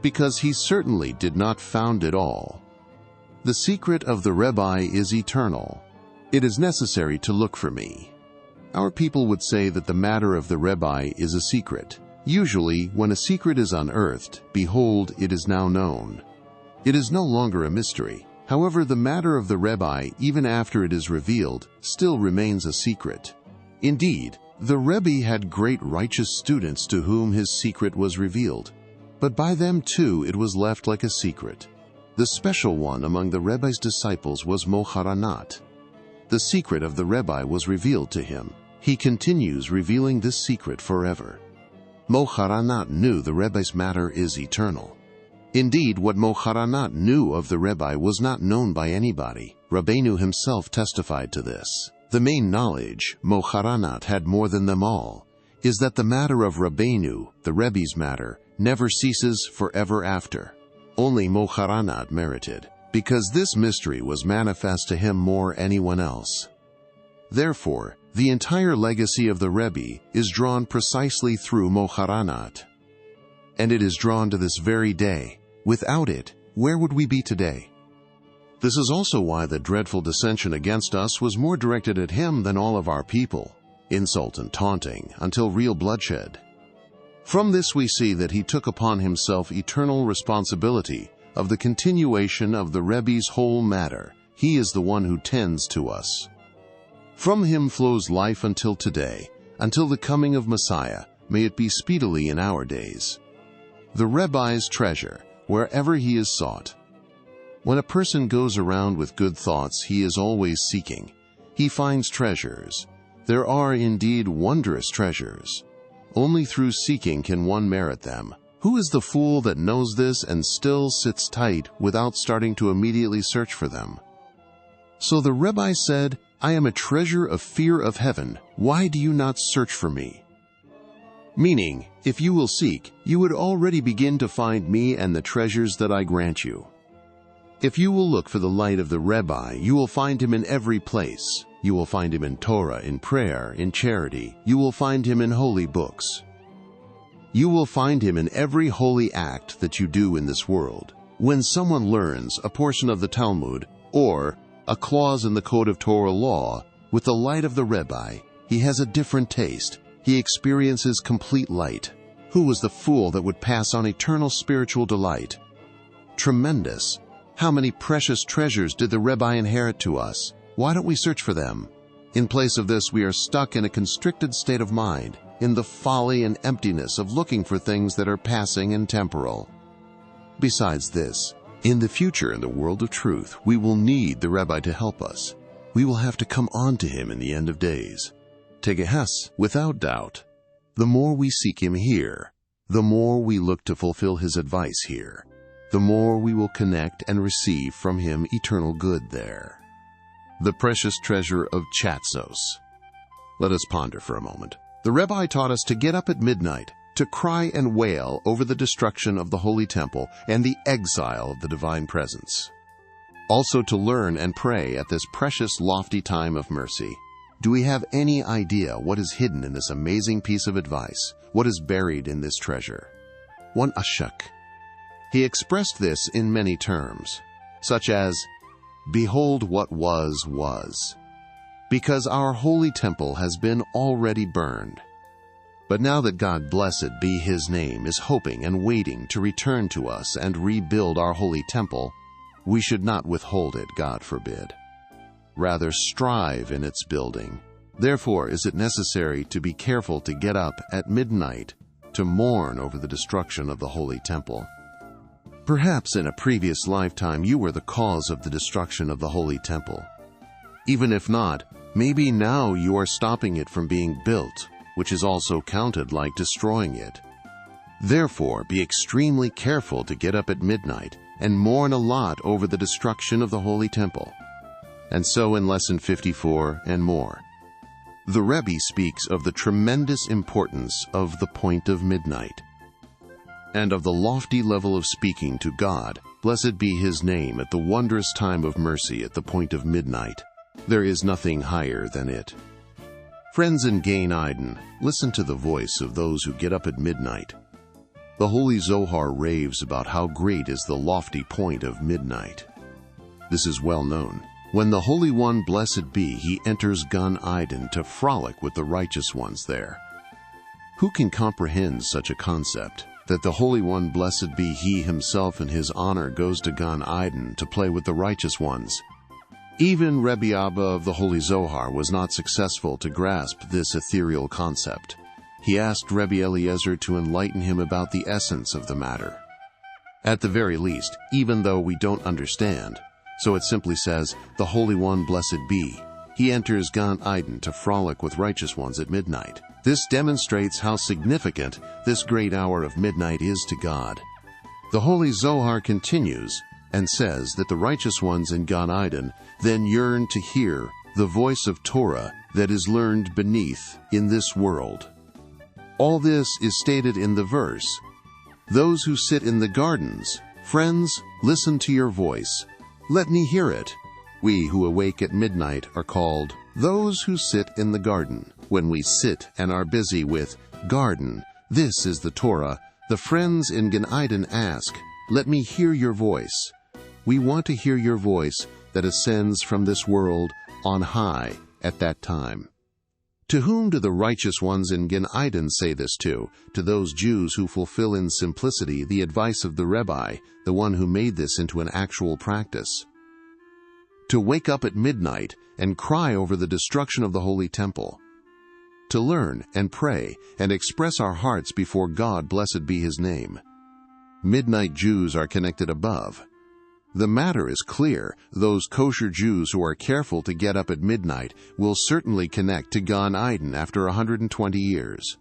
because he certainly did not found it all. The secret of the Rebbe is eternal. It is necessary to look for me. Our people would say that the matter of the Rebbe is a secret. Usually, when a secret is unearthed, behold, it is now known. It is no longer a mystery. However, the matter of the Rebbe, even after it is revealed, still remains a secret. Indeed, the Rebbe had great righteous students to whom his secret was revealed, but by them too it was left like a secret. The special one among the Rebbe's disciples was Moharanat. The secret of the Rebbe was revealed to him. He continues revealing this secret forever. Moharanat knew the Rebbe's matter is eternal. Indeed, what Moharanat knew of the Rebbe was not known by anybody. Rabbeinu himself testified to this. The main knowledge Moharanat had more than them all is that the matter of Rabbeinu, the Rebbe's matter, never ceases forever after. Only Moharanat merited, because this mystery was manifest to him more anyone else. Therefore, the entire legacy of the Rebbe is drawn precisely through Moharanat. And it is drawn to this very day. Without it, where would we be today? This is also why the dreadful dissension against us was more directed at him than all of our people, insult and taunting, until real bloodshed. From this we see that he took upon himself eternal responsibility of the continuation of the Rebbe's whole matter. He is the one who tends to us. From him flows life until today, until the coming of Messiah, may it be speedily in our days. The Rebbe's treasure, wherever he is sought. When a person goes around with good thoughts, he is always seeking. He finds treasures. There are indeed wondrous treasures. Only through seeking can one merit them. Who is the fool that knows this and still sits tight without starting to immediately search for them? So the Rebbe said, I am a treasure of fear of heaven. Why do you not search for me? Meaning, if you will seek, you would already begin to find me and the treasures that I grant you. If you will look for the light of the Rebbe, you will find him in every place. You will find him in Torah, in prayer, in charity. You will find him in holy books. You will find him in every holy act that you do in this world. When someone learns a portion of the Talmud or a clause in the Code of Torah law with the light of the Rebbe, he has a different taste. He experiences complete light. Who was the fool that would pass on eternal spiritual delight? Tremendous! How many precious treasures did the Rebbe inherit to us? Why don't we search for them? In place of this, we are stuck in a constricted state of mind, in the folly and emptiness of looking for things that are passing and temporal. Besides this, in the future, in the world of truth, we will need the Rebbe to help us. We will have to come on to him in the end of days. Tegehas, without doubt. The more we seek him here, the more we look to fulfill his advice here, the more we will connect and receive from him eternal good there. The precious treasure of Chatsos. Let us ponder for a moment. The Rebbe taught us to get up at midnight, to cry and wail over the destruction of the Holy Temple and the exile of the divine presence. Also to learn and pray at this precious, lofty time of mercy. Do we have any idea what is hidden in this amazing piece of advice? What is buried in this treasure? One Yishak. He expressed this in many terms, such as, "Behold what was, because our holy temple has been already burned. But now that God, blessed be his name, is hoping and waiting to return to us and rebuild our holy temple, we should not withhold it, God forbid. Rather strive in its building. Therefore is it necessary to be careful to get up at midnight to mourn over the destruction of the holy temple." Perhaps in a previous lifetime you were the cause of the destruction of the holy temple. Even if not, maybe now you are stopping it from being built, which is also counted like destroying it. Therefore, be extremely careful to get up at midnight and mourn a lot over the destruction of the holy temple. And so in Lesson 54 and more, the Rebbe speaks of the tremendous importance of the point of midnight, and of the lofty level of speaking to God, blessed be his name, at the wondrous time of mercy at the point of midnight. There is nothing higher than it. Friends in Gan Eden, listen to the voice of those who get up at midnight. The Holy Zohar raves about how great is the lofty point of midnight. This is well known. When the Holy One, blessed be, he enters Gan Eden to frolic with the righteous ones there. Who can comprehend such a concept, that the Holy One, blessed be he himself in his honor, goes to Gan Eden to play with the righteous ones? Even Rebbe Abba of the Holy Zohar was not successful to grasp this ethereal concept. He asked Rebbe Eliezer to enlighten him about the essence of the matter. At the very least, even though we don't understand, so it simply says, the Holy One, blessed be, he enters Gan Eden to frolic with righteous ones at midnight. This demonstrates how significant this great hour of midnight is to God. The Holy Zohar continues and says that the righteous ones in Gan Eden then yearn to hear the voice of Torah that is learned beneath in this world. All this is stated in the verse, "Those who sit in the gardens, friends, listen to your voice. Let me hear it." We who awake at midnight are called those who sit in the garden. When we sit and are busy with garden, this is the Torah, the friends in Gan Eden ask, "Let me hear your voice." We want to hear your voice that ascends from this world on high at that time. To whom do the righteous ones in Gan Eden say this to? To those Jews who fulfill in simplicity the advice of the Rebbe, the one who made this into an actual practice. To wake up at midnight and cry over the destruction of the Holy Temple. To learn and pray and express our hearts before God, blessed be his name. Midnight Jews are connected above. The matter is clear. Those kosher Jews who are careful to get up at midnight will certainly connect to Gan Eden after 120 years.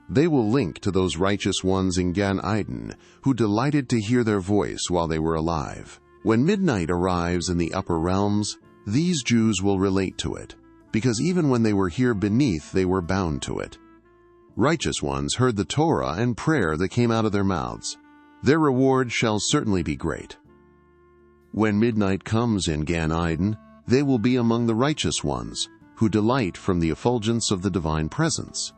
They will link to those righteous ones in Gan Eden who delighted to hear their voice while they were alive. When midnight arrives in the upper realms, these Jews will relate to it, because even when they were here beneath, they were bound to it. Righteous ones heard the Torah and prayer that came out of their mouths. Their reward shall certainly be great. When midnight comes in Gan Eden, They will be among the righteous ones, who delight from the effulgence of the divine presence.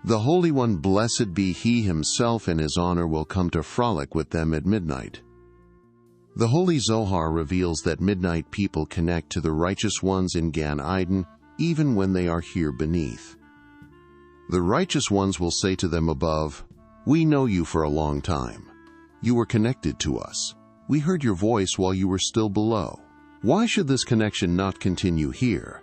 The Holy One, blessed be He Himself, in His honor will come to frolic with them at midnight. The Holy Zohar reveals that midnight people connect to the righteous ones in Gan Eden, even when they are here beneath. The righteous ones will say to them above, "We know you for a long time. You were connected to us. We heard your voice while you were still below. Why should this connection not continue here?"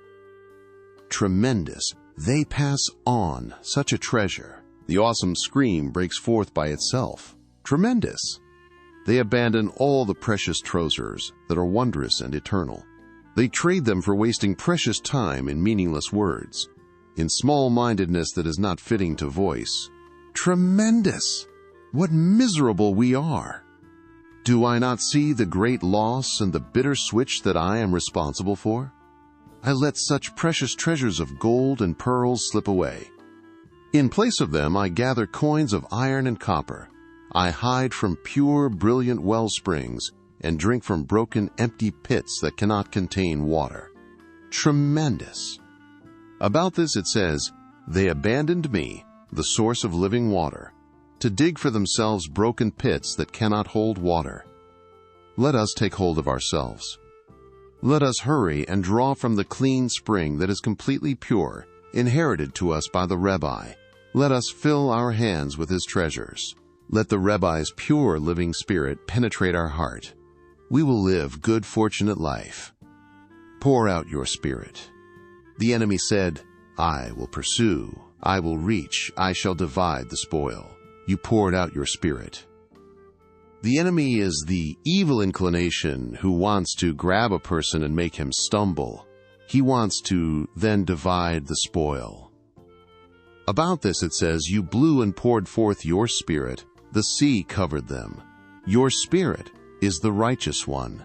Tremendous. They pass on such a treasure. The awesome scream breaks forth by itself. Tremendous. They abandon all the precious treasures that are wondrous and eternal. They trade them for wasting precious time in meaningless words, in small-mindedness that is not fitting to voice. Tremendous! What miserable we are! Do I not see the great loss and the bitter switch that I am responsible for? I let such precious treasures of gold and pearls slip away. In place of them, I gather coins of iron and copper. I hide from pure, brilliant well springs and drink from broken, empty pits that cannot contain water. Tremendous! About this it says, "They abandoned me, the source of living water, to dig for themselves broken pits that cannot hold water." Let us take hold of ourselves. Let us hurry and draw from the clean spring that is completely pure, inherited to us by the Rabbi. Let us fill our hands with his treasures. Let the Rabbi's pure living spirit penetrate our heart. We will live good, fortunate life. Pour out your spirit. The enemy said, "I will pursue, I will reach, I shall divide the spoil." You poured out your spirit. The enemy is the evil inclination who wants to grab a person and make him stumble. He wants to then divide the spoil. About this it says, "You blew and poured forth your spirit, the sea covered them." Your spirit is the righteous one.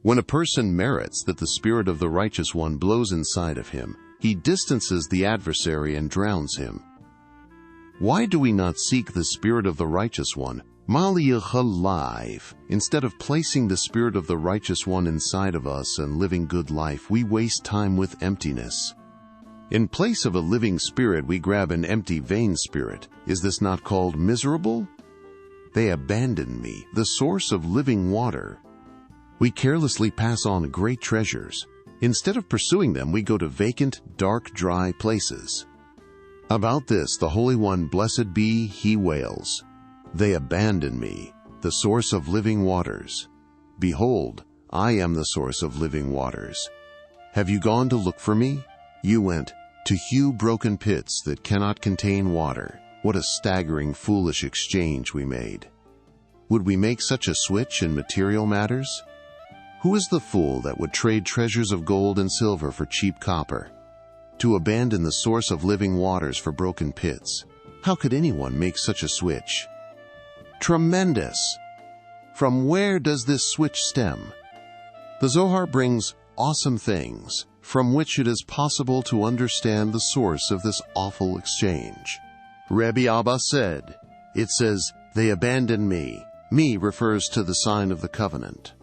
When a person merits that the spirit of the righteous one blows inside of him, he distances the adversary and drowns him. Why do we not seek the spirit of the righteous one, Maliyah alive? Instead of placing the spirit of the righteous one inside of us and living good life, we waste time with emptiness. In place of a living spirit, we grab an empty, vain spirit. Is this not called miserable? They abandon me, the source of living water. We carelessly pass on great treasures. Instead of pursuing them, we go to vacant, dark, dry places. About this, the Holy One, blessed be He, wails, "They abandon me, the source of living waters. Behold, I am the source of living waters. Have you gone to look for me? You went to hew broken pits that cannot contain water." What a staggering, foolish exchange we made. Would we make such a switch in material matters? Who is the fool that would trade treasures of gold and silver for cheap copper? To abandon the source of living waters for broken pits? How could anyone make such a switch? Tremendous! From where does this switch stem? The Zohar brings awesome things from which it is possible to understand the source of this awful exchange. Rabbi Abba said, it says, "They abandoned me." Me refers to the sign of the covenant.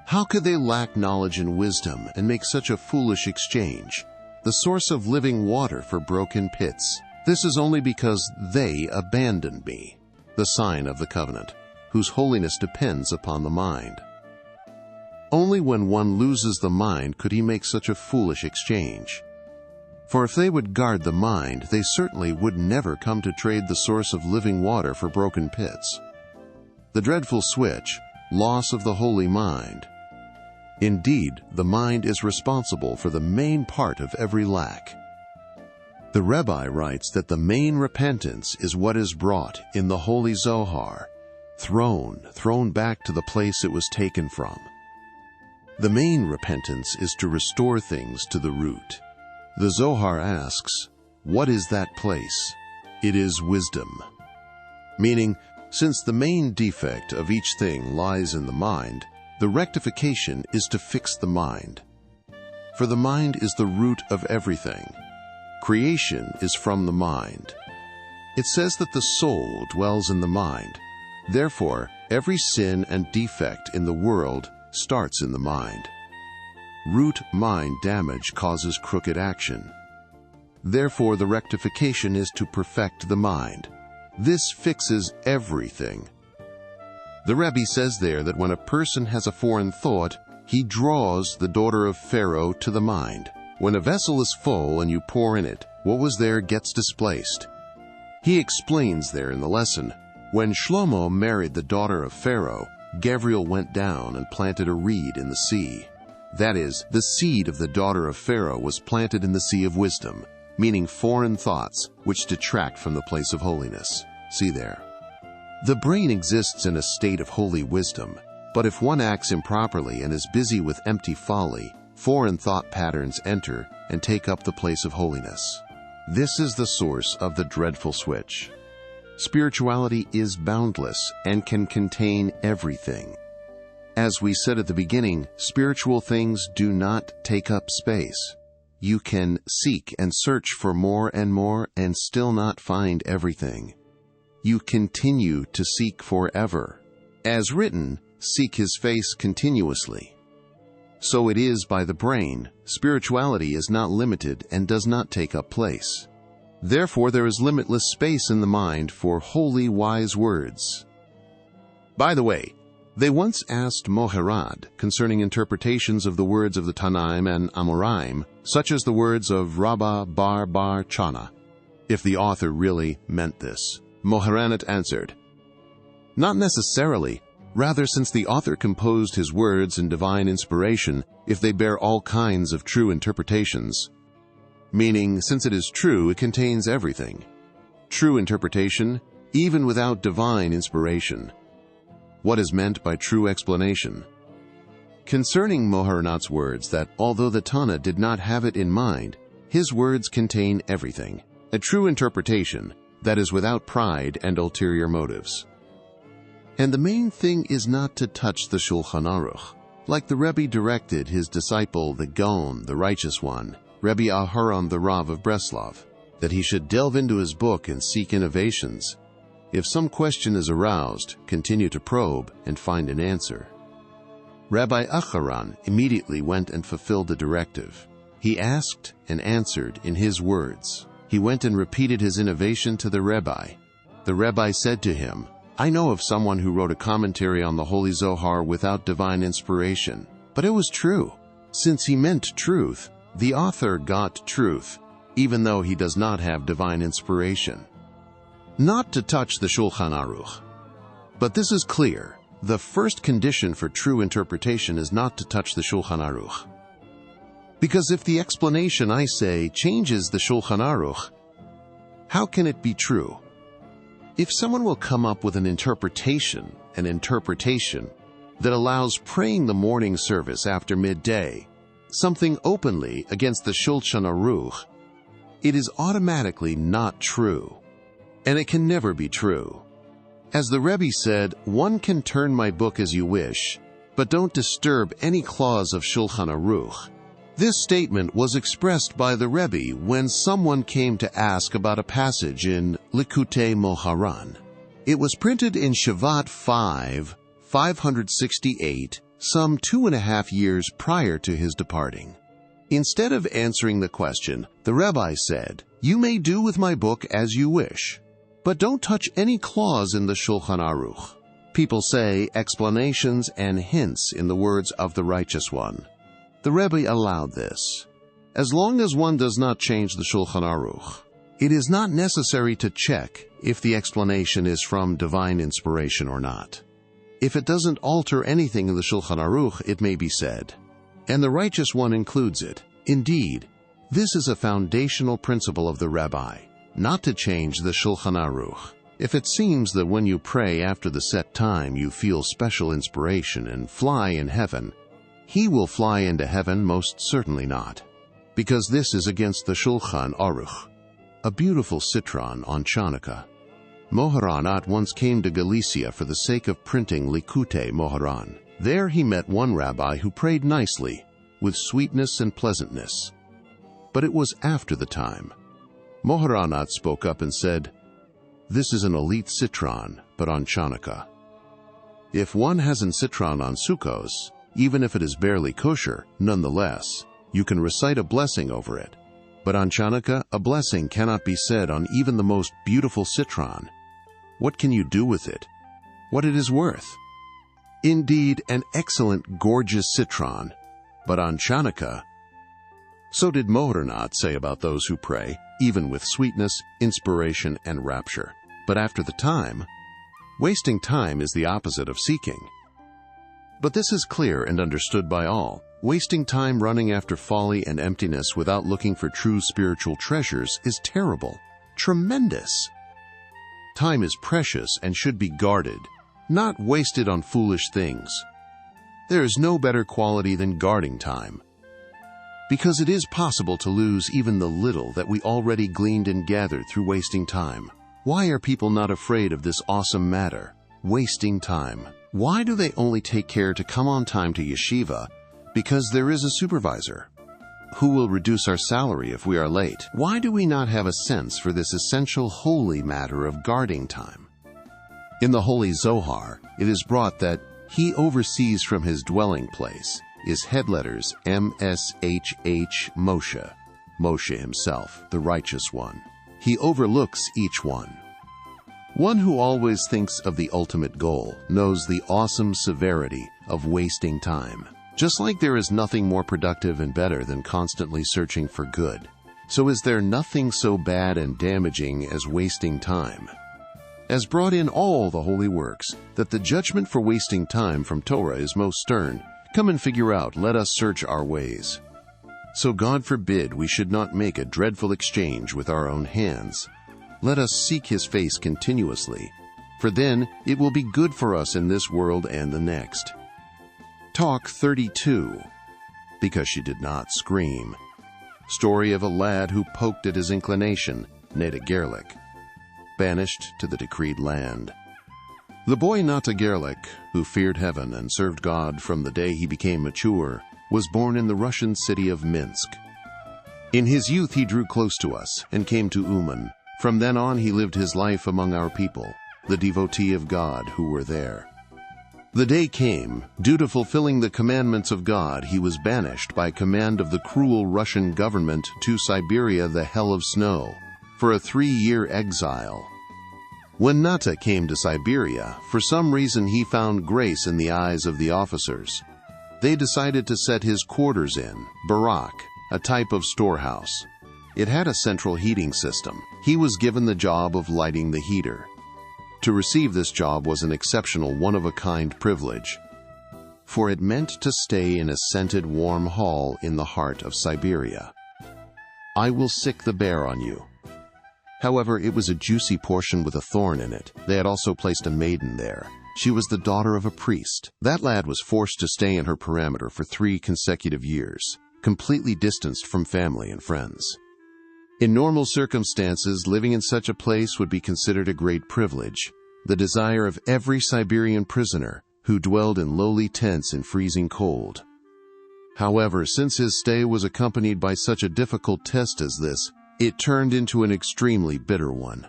How could they lack knowledge and wisdom and make such a foolish exchange? The source of living water for broken pits. This is only because they abandoned me, the sign of the covenant, whose holiness depends upon the mind. Only when one loses the mind could he make such a foolish exchange. For if they would guard the mind, they certainly would never come to trade the source of living water for broken pits. The dreadful switch, loss of the holy mind. Indeed, the mind is responsible for the main part of every lack. The Rabbi writes that the main repentance is what is brought in the Holy Zohar, thrown back to the place it was taken from. The main repentance is to restore things to the root. The Zohar asks, what is that place? It is wisdom. Meaning, since the main defect of each thing lies in the mind, the rectification is to fix the mind. For the mind is the root of everything. Creation is from the mind. It says that the soul dwells in the mind. Therefore, every sin and defect in the world starts in the mind. Root mind damage causes crooked action. Therefore, the rectification is to perfect the mind. This fixes everything. The Rebbe says there that when a person has a foreign thought, he draws the daughter of Pharaoh to the mind. When a vessel is full and you pour in it, what was there gets displaced. He explains there in the lesson, when Shlomo married the daughter of Pharaoh, Gabriel went down and planted a reed in the sea. That is, the seed of the daughter of Pharaoh was planted in the sea of wisdom, meaning foreign thoughts which detract from the place of holiness. See there. The brain exists in a state of holy wisdom, but if one acts improperly and is busy with empty folly, foreign thought patterns enter and take up the place of holiness. This is the source of the dreadful switch. Spirituality is boundless and can contain everything. As we said at the beginning, spiritual things do not take up space. You can seek and search for more and still not find everything. You continue to seek forever. As written, seek his face continuously. So it is by the brain. Spirituality is not limited and does not take up place. Therefore, there is limitless space in the mind for holy, wise words. By the way, they once asked Moherad concerning interpretations of the words of the Tanaim and Amoraim, such as the words of Rabbah bar Chana, if the author really meant this. Moherad answered, "Not necessarily. Rather, since the author composed his words in divine inspiration, if they bear all kinds of true interpretations." Meaning, since it is true, it contains everything. True interpretation, even without divine inspiration. What is meant by true explanation? Concerning Moharanat's words that although the Tana did not have it in mind, his words contain everything. A true interpretation that is without pride and ulterior motives. And the main thing is not to touch the Shulchan Aruch, like the Rebbe directed his disciple, the Gaon, the righteous one, Rabbi Aharon the Rav of Breslov, that he should delve into his book and seek innovations. If some question is aroused, continue to probe and find an answer. Rabbi Aharon immediately went and fulfilled the directive. He asked and answered in his words. He went and repeated his innovation to the Rebbe. The Rebbe said to him, "I know of someone who wrote a commentary on the Holy Zohar without divine inspiration, but it was true. Since he meant truth, the author got truth, even though he does not have divine inspiration." Not to touch the Shulchan Aruch. But this is clear. The first condition for true interpretation is not to touch the Shulchan Aruch. Because if the explanation I say changes the Shulchan Aruch, how can it be true? If someone will come up with an interpretation that allows praying the morning service after midday, something openly against the Shulchan Aruch, it is automatically not true. And it can never be true. As the Rebbe said, one can turn my book as you wish, but don't disturb any clause of Shulchan Aruch. This statement was expressed by the Rebbe when someone came to ask about a passage in Likutei Moharan. It was printed in Shavat 568, some 2.5 years prior to his departing. Instead of answering the question, the Rebbe said, "You may do with my book as you wish, but don't touch any clause in the Shulchan Aruch." People say explanations and hints in the words of the righteous one. The Rebbe allowed this. As long as one does not change the Shulchan Aruch, it is not necessary to check if the explanation is from divine inspiration or not. If it doesn't alter anything in the Shulchan Aruch, it may be said. And the righteous one includes it. Indeed, this is a foundational principle of the Rabbi, not to change the Shulchan Aruch. If it seems that when you pray after the set time you feel special inspiration and fly in heaven, he will fly into heaven most certainly not, because this is against the Shulchan Aruch. A beautiful citron on Chanukah. Moharanat once came to Galicia for the sake of printing Likutei Moharan. There he met one rabbi who prayed nicely, with sweetness and pleasantness. But it was after the time. Moharanat spoke up and said, "This is an elite citron, but on Chanukah. If one hasn't citron on Sukkos, even if it is barely kosher, nonetheless, you can recite a blessing over it. But on Chanukah, a blessing cannot be said on even the most beautiful citron. What can you do with it? What it is worth? Indeed, an excellent, gorgeous citron, but on Chanukah. So did Mohornot say about those who pray, even with sweetness, inspiration, and rapture. But after the time, wasting time is the opposite of seeking. But this is clear and understood by all. Wasting time running after folly and emptiness without looking for true spiritual treasures is terrible, tremendous. Time is precious and should be guarded, not wasted on foolish things. There is no better quality than guarding time, because it is possible to lose even the little that we already gleaned and gathered through wasting time. Why are people not afraid of this awesome matter, wasting time? Why do they only take care to come on time to yeshiva? Because there is a supervisor. Who will reduce our salary if we are late? Why do we not have a sense for this essential holy matter of guarding time? In the Holy Zohar, it is brought that he oversees from his dwelling place is head letters M-S-H-H Moshe, Moshe himself, the righteous one. He overlooks each one. One who always thinks of the ultimate goal knows the awesome severity of wasting time. Just like there is nothing more productive and better than constantly searching for good, so is there nothing so bad and damaging as wasting time. As brought in all the holy works, that the judgment for wasting time from Torah is most stern. Come and figure out, let us search our ways. So God forbid we should not make a dreadful exchange with our own hands. Let us seek his face continuously, for then it will be good for us in this world and the next. Talk 32. Because she did not scream. Story of a lad who poked at his inclination, Nata Gerlich. Banished to the decreed land. The boy Nata Gerlich, who feared heaven and served God from the day he became mature, was born in the Russian city of Minsk. In his youth he drew close to us and came to Uman. From then on he lived his life among our people, the devotee of God who were there. The day came, due to fulfilling the commandments of God, he was banished by command of the cruel Russian government to Siberia, the hell of snow, for a 3-year exile. When Nata came to Siberia, for some reason he found grace in the eyes of the officers. They decided to set his quarters in, barak, a type of storehouse. It had a central heating system. He was given the job of lighting the heater. To receive this job was an exceptional, one-of-a-kind privilege, for it meant to stay in a scented, warm hall in the heart of Siberia. I will sick the bear on you. However, it was a juicy portion with a thorn in it. They had also placed a maiden there. She was the daughter of a priest. That lad was forced to stay in her perimeter for 3 consecutive years, completely distanced from family and friends. In normal circumstances, living in such a place would be considered a great privilege, the desire of every Siberian prisoner who dwelled in lowly tents in freezing cold. However, since his stay was accompanied by such a difficult test as this, it turned into an extremely bitter one.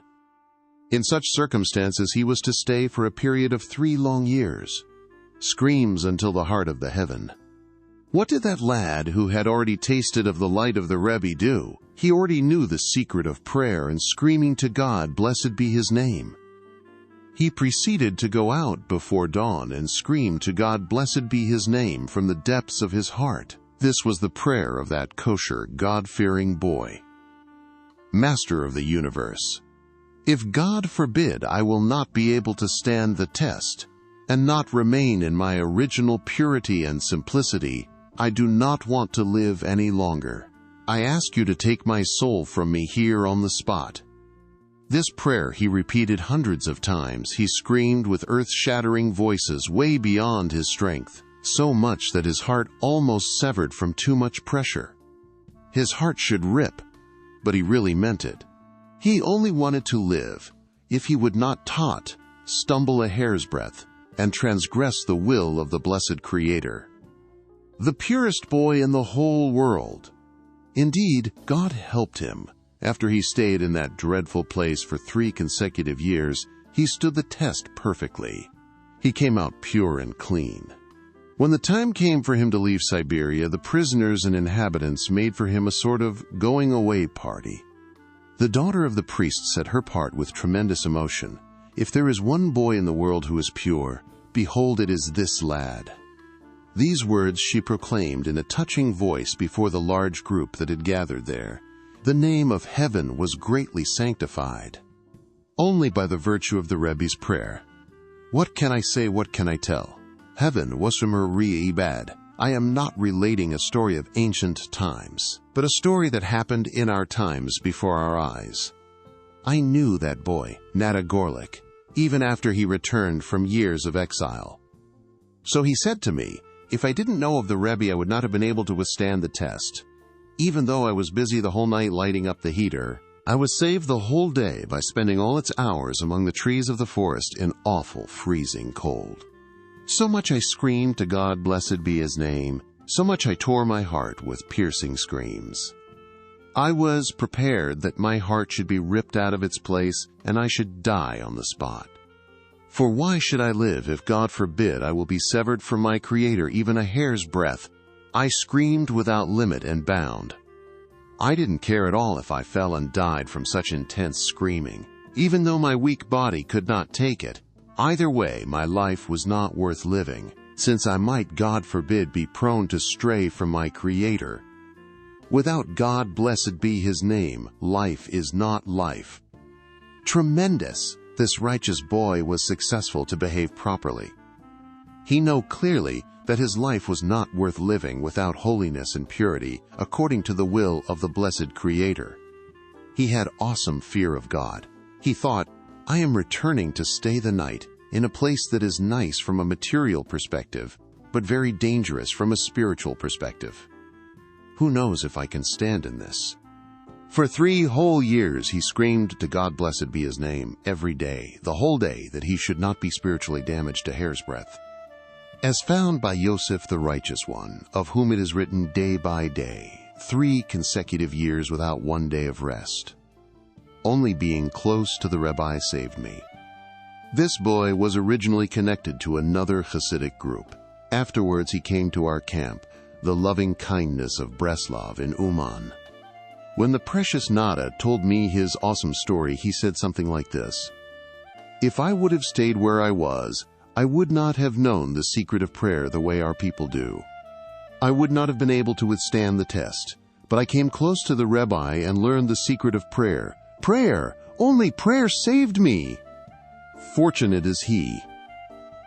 In such circumstances, he was to stay for a period of 3 long years. Screams until the heart of the heaven. What did that lad who had already tasted of the light of the Rebbe do? He already knew the secret of prayer and screaming to God, blessed be his name. He proceeded to go out before dawn and scream to God, blessed be his name, from the depths of his heart. This was the prayer of that kosher, God-fearing boy. Master of the universe, if God forbid I will not be able to stand the test and not remain in my original purity and simplicity, I do not want to live any longer. I ask you to take my soul from me here on the spot. This prayer he repeated hundreds of times. He screamed with earth-shattering voices way beyond his strength, so much that his heart almost severed from too much pressure. His heart should rip, but he really meant it. He only wanted to live if he would not taunt, stumble a hair's breadth, and transgress the will of the blessed Creator. The purest boy in the whole world. Indeed, God helped him. After he stayed in that dreadful place for 3 consecutive years, he stood the test perfectly. He came out pure and clean. When the time came for him to leave Siberia, the prisoners and inhabitants made for him a sort of going-away party. The daughter of the priest said her part with tremendous emotion. "If there is one boy in the world who is pure, behold, it is this lad." These words she proclaimed in a touching voice before the large group that had gathered there. The name of heaven was greatly sanctified. Only by the virtue of the Rebbe's prayer. What can I say, what can I tell? Heaven wasmer re-ibad. I am not relating a story of ancient times, but a story that happened in our times before our eyes. I knew that boy, Nata Gorlik, even after he returned from years of exile. So he said to me, if I didn't know of the Rebbe, I would not have been able to withstand the test. Even though I was busy the whole night lighting up the heater, I was saved the whole day by spending all its hours among the trees of the forest in awful freezing cold. So much I screamed to God, blessed be his name, so much I tore my heart with piercing screams. I was prepared that my heart should be ripped out of its place and I should die on the spot. For why should I live if, God forbid, I will be severed from my Creator even a hair's breadth? I screamed without limit and bound. I didn't care at all if I fell and died from such intense screaming, even though my weak body could not take it. Either way, my life was not worth living, since I might, God forbid, be prone to stray from my Creator. Without God, blessed be his name, life is not life. Tremendous! This righteous boy was successful to behave properly. He knew clearly that his life was not worth living without holiness and purity, according to the will of the blessed Creator. He had awesome fear of God. He thought, I am returning to stay the night in a place that is nice from a material perspective, but very dangerous from a spiritual perspective. Who knows if I can stand in this? For 3 whole years he screamed to God, blessed be his name, every day, the whole day, that he should not be spiritually damaged a hair's breadth. As found by Yosef the Righteous One, of whom it is written day by day, 3 consecutive years without one day of rest. Only being close to the Rabbi saved me. This boy was originally connected to another Chassidic group. Afterwards he came to our camp, the loving kindness of Breslov in Uman. When the precious Nada told me his awesome story, he said something like this: "If I would have stayed where I was, I would not have known the secret of prayer the way our people do. I would not have been able to withstand the test, but I came close to the Rabbi and learned the secret of prayer. Prayer! Only prayer saved me! Fortunate is he."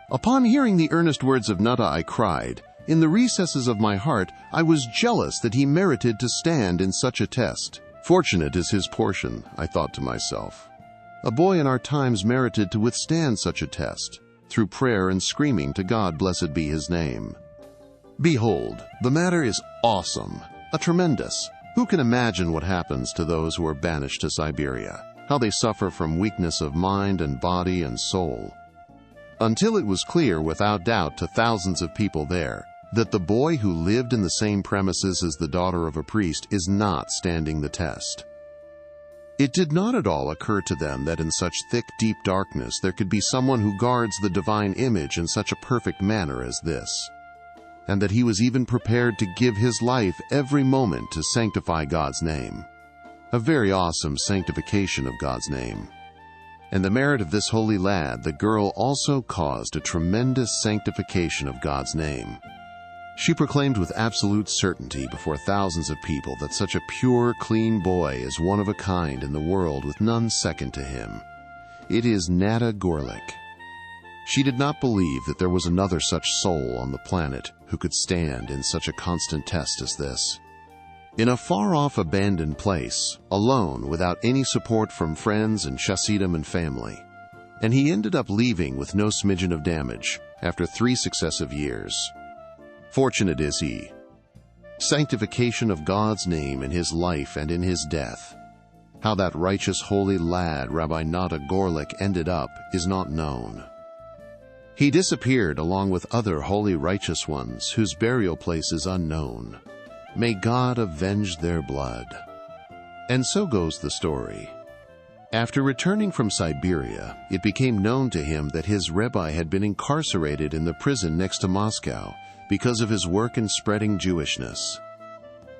Upon hearing the earnest words of Nada, I cried. In the recesses of my heart, I was jealous that he merited to stand in such a test. Fortunate is his portion, I thought to myself. A boy in our times merited to withstand such a test, through prayer and screaming to God, blessed be his name. Behold, the matter is awesome, a tremendous. Who can imagine what happens to those who are banished to Siberia, how they suffer from weakness of mind and body and soul? Until it was clear without doubt to thousands of people there that the boy who lived in the same premises as the daughter of a priest is not standing the test. It did not at all occur to them that in such thick, deep darkness there could be someone who guards the divine image in such a perfect manner as this, and that he was even prepared to give his life every moment to sanctify God's name. A very awesome sanctification of God's name. And the merit of this holy lad, the girl, also caused a tremendous sanctification of God's name. She proclaimed with absolute certainty before thousands of people that such a pure, clean boy is one of a kind in the world with none second to him. It is Nata Gorlik. She did not believe that there was another such soul on the planet who could stand in such a constant test as this. In a far-off abandoned place, alone, without any support from friends and Chassidim and family. And he ended up leaving with no smidgen of damage after 3 successive years. Fortunate is he. Sanctification of God's name in his life and in his death. How that righteous holy lad, Rabbi Nata Gorlik, ended up is not known. He disappeared along with other holy righteous ones whose burial place is unknown. May God avenge their blood. And so goes the story. After returning from Siberia, it became known to him that his Rebbe had been incarcerated in the prison next to Moscow, because of his work in spreading Jewishness.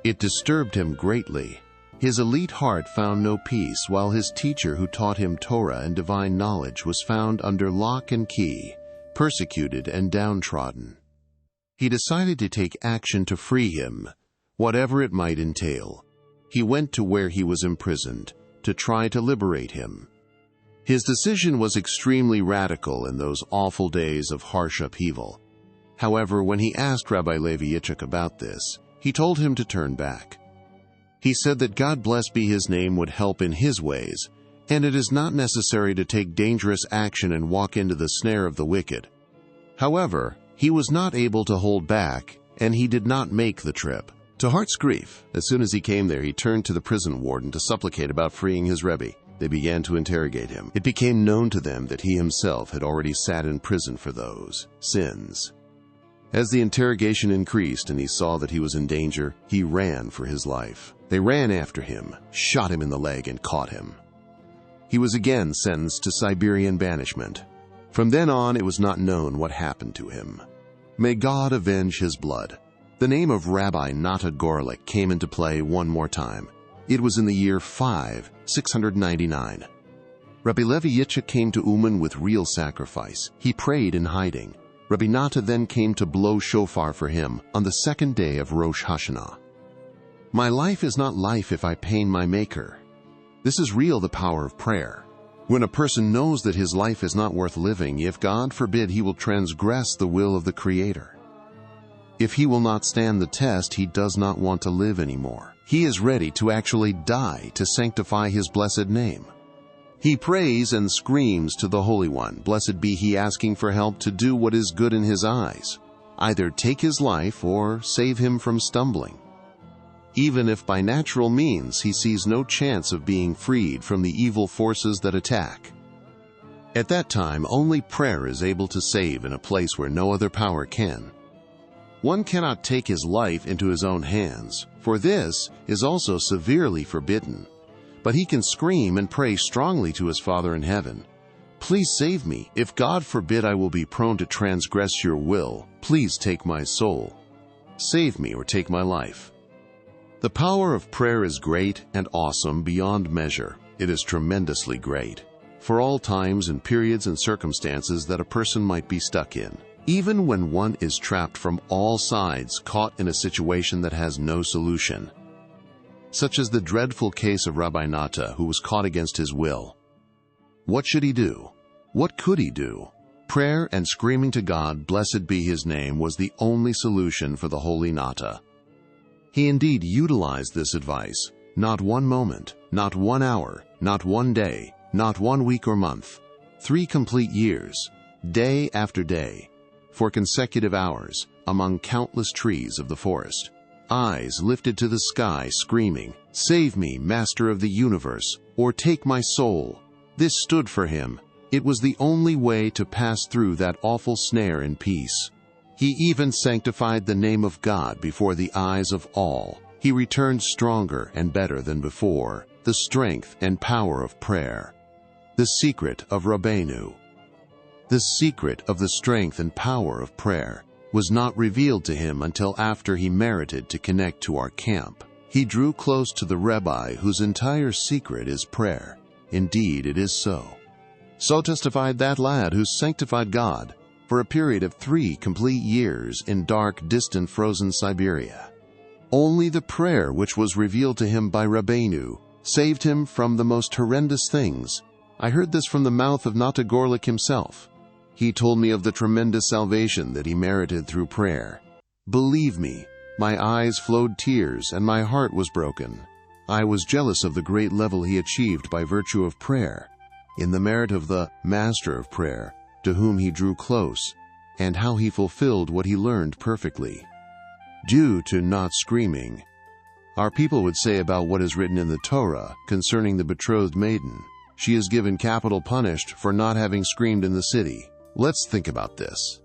It disturbed him greatly. His elite heart found no peace, while his teacher who taught him Torah and divine knowledge was found under lock and key, persecuted and downtrodden. He decided to take action to free him, whatever it might entail. He went to where he was imprisoned to try to liberate him. His decision was extremely radical in those awful days of harsh upheaval. However, when he asked Rabbi Levi Yishak about this, he told him to turn back. He said that God blessed be his name would help in his ways, and it is not necessary to take dangerous action and walk into the snare of the wicked. However, he was not able to hold back, and he did not make the trip. To Hart's grief, as soon as he came there, he turned to the prison warden to supplicate about freeing his Rebbe. They began to interrogate him. It became known to them that he himself had already sat in prison for those sins. As the interrogation increased and he saw that he was in danger, he ran for his life. They ran after him, shot him in the leg, and caught him. He was again sentenced to Siberian banishment. From then on, it was not known what happened to him. May God avenge his blood. The name of Rabbi Nachman of Breslev came into play one more time. It was in the year 699. Rabbi Levi Yishak came to Uman with real sacrifice. He prayed in hiding. Rabbi Nachman then came to blow shofar for him on the second day of Rosh Hashanah. My life is not life if I pain my Maker. This is real, the power of prayer. When a person knows that his life is not worth living, if God forbid he will transgress the will of the Creator. If he will not stand the test, he does not want to live anymore. He is ready to actually die to sanctify his blessed name. He prays and screams to the Holy One, blessed be he, asking for help to do what is good in his eyes, either take his life or save him from stumbling. Even if by natural means he sees no chance of being freed from the evil forces that attack. At that time, only prayer is able to save in a place where no other power can. One cannot take his life into his own hands, for this is also severely forbidden. But he can scream and pray strongly to his Father in heaven, please save me. If God forbid I will be prone to transgress your will, please take my soul. Save me or take my life. The power of prayer is great and awesome beyond measure. It is tremendously great, for all times and periods and circumstances that a person might be stuck in. Even when one is trapped from all sides, caught in a situation that has no solution. Such as the dreadful case of Rabbi Nachman, who was caught against his will. What should he do? What could he do? Prayer and screaming to God, blessed be his name, was the only solution for the holy Nachman. He indeed utilized this advice. Not one moment, not 1 hour, not 1 day, not 1 week or month. 3 complete years, day after day, for consecutive hours, among countless trees of the forest. Eyes lifted to the sky, screaming, save me, Master of the universe, or take my soul. This stood for him. It was the only way to pass through that awful snare in peace. He even sanctified the name of God before the eyes of all. He returned stronger and better than before. The strength and power of prayer. The secret of Rabbeinu. The secret of the strength and power of prayer was not revealed to him until after he merited to connect to our camp. He drew close to the Rebbe whose entire secret is prayer. Indeed, it is so. So testified that lad who sanctified God for a period of 3 complete years in dark, distant, frozen Siberia. Only the prayer which was revealed to him by Rabbeinu saved him from the most horrendous things. I heard this from the mouth of Nachman of Breslev himself. He told me of the tremendous salvation that he merited through prayer. Believe me, my eyes flowed tears and my heart was broken. I was jealous of the great level he achieved by virtue of prayer, in the merit of the Master of Prayer, to whom he drew close, and how he fulfilled what he learned perfectly. Due to not screaming. Our people would say about what is written in the Torah concerning the betrothed maiden, she is given capital punished for not having screamed in the city. Let's think about this.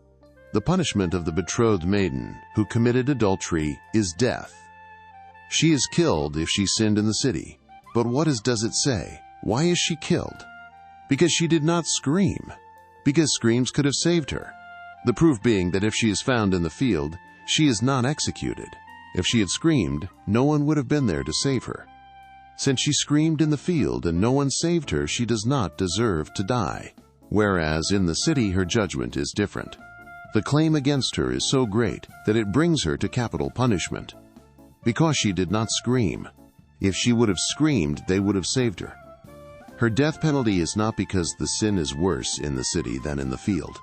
The punishment of the betrothed maiden who committed adultery is death. She is killed if she sinned in the city. But what does it say? Why is she killed? Because she did not scream. Because screams could have saved her. The proof being that if she is found in the field, she is not executed. If she had screamed, no one would have been there to save her. Since she screamed in the field and no one saved her, she does not deserve to die. Whereas in the city her judgment is different. The claim against her is so great that it brings her to capital punishment. Because she did not scream. If she would have screamed, they would have saved her. Her death penalty is not because the sin is worse in the city than in the field.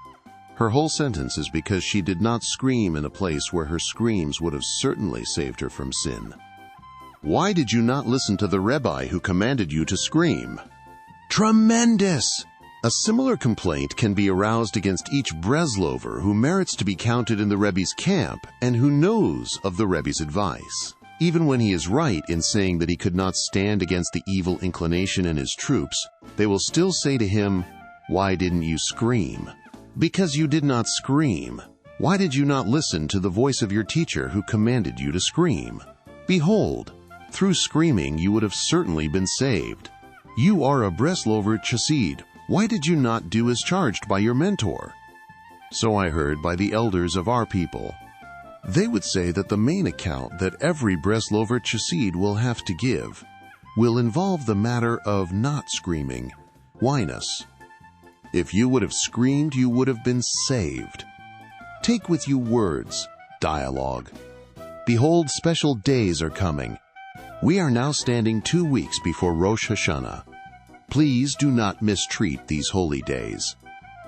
Her whole sentence is because she did not scream in a place where her screams would have certainly saved her from sin. Why did you not listen to the Rabbi who commanded you to scream? Tremendous! A similar complaint can be aroused against each Breslover who merits to be counted in the Rebbe's camp and who knows of the Rebbe's advice. Even when he is right in saying that he could not stand against the evil inclination in his troops, they will still say to him, "Why didn't you scream?" Because you did not scream. Why did you not listen to the voice of your teacher who commanded you to scream? Behold, through screaming you would have certainly been saved. You are a Breslover Chassid. Why did you not do as charged by your mentor? So I heard by the elders of our people. They would say that the main account that every Breslover Chassid will have to give will involve the matter of not screaming, whinus. If you would have screamed, you would have been saved. Take with you words, dialogue. Behold, special days are coming. We are now standing 2 weeks before Rosh Hashanah. Please do not mistreat these holy days.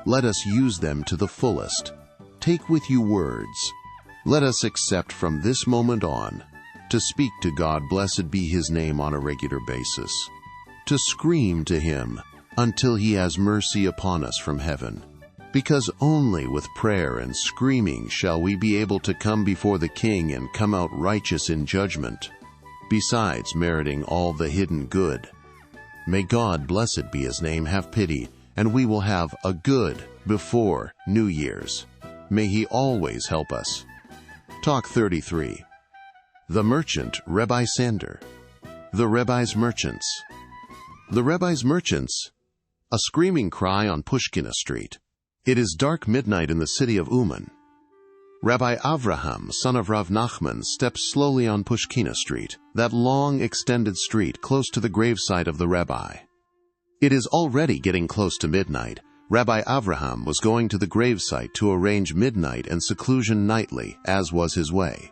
Let us use them to the fullest. Take with you words. Let us accept from this moment on to speak to God, blessed be His name, on a regular basis, to scream to Him until He has mercy upon us from heaven, because only with prayer and screaming shall we be able to come before the King and come out righteous in judgment, besides meriting all the hidden good. May God, blessed be His name, have pity, and we will have a good before New Year's. May He always help us. Talk 33. The Merchant Rabbi Sander. The Rebbe's Merchants. The Rebbe's Merchants. A screaming cry on Pushkina Street. It is dark midnight in the city of Uman. Rabbi Avraham, son of Rabbi Nachman, steps slowly on Pushkina Street, that long, extended street close to the gravesite of the Rabbi. It is already getting close to midnight. Rabbi Avraham was going to the gravesite to arrange midnight and seclusion nightly, as was his way.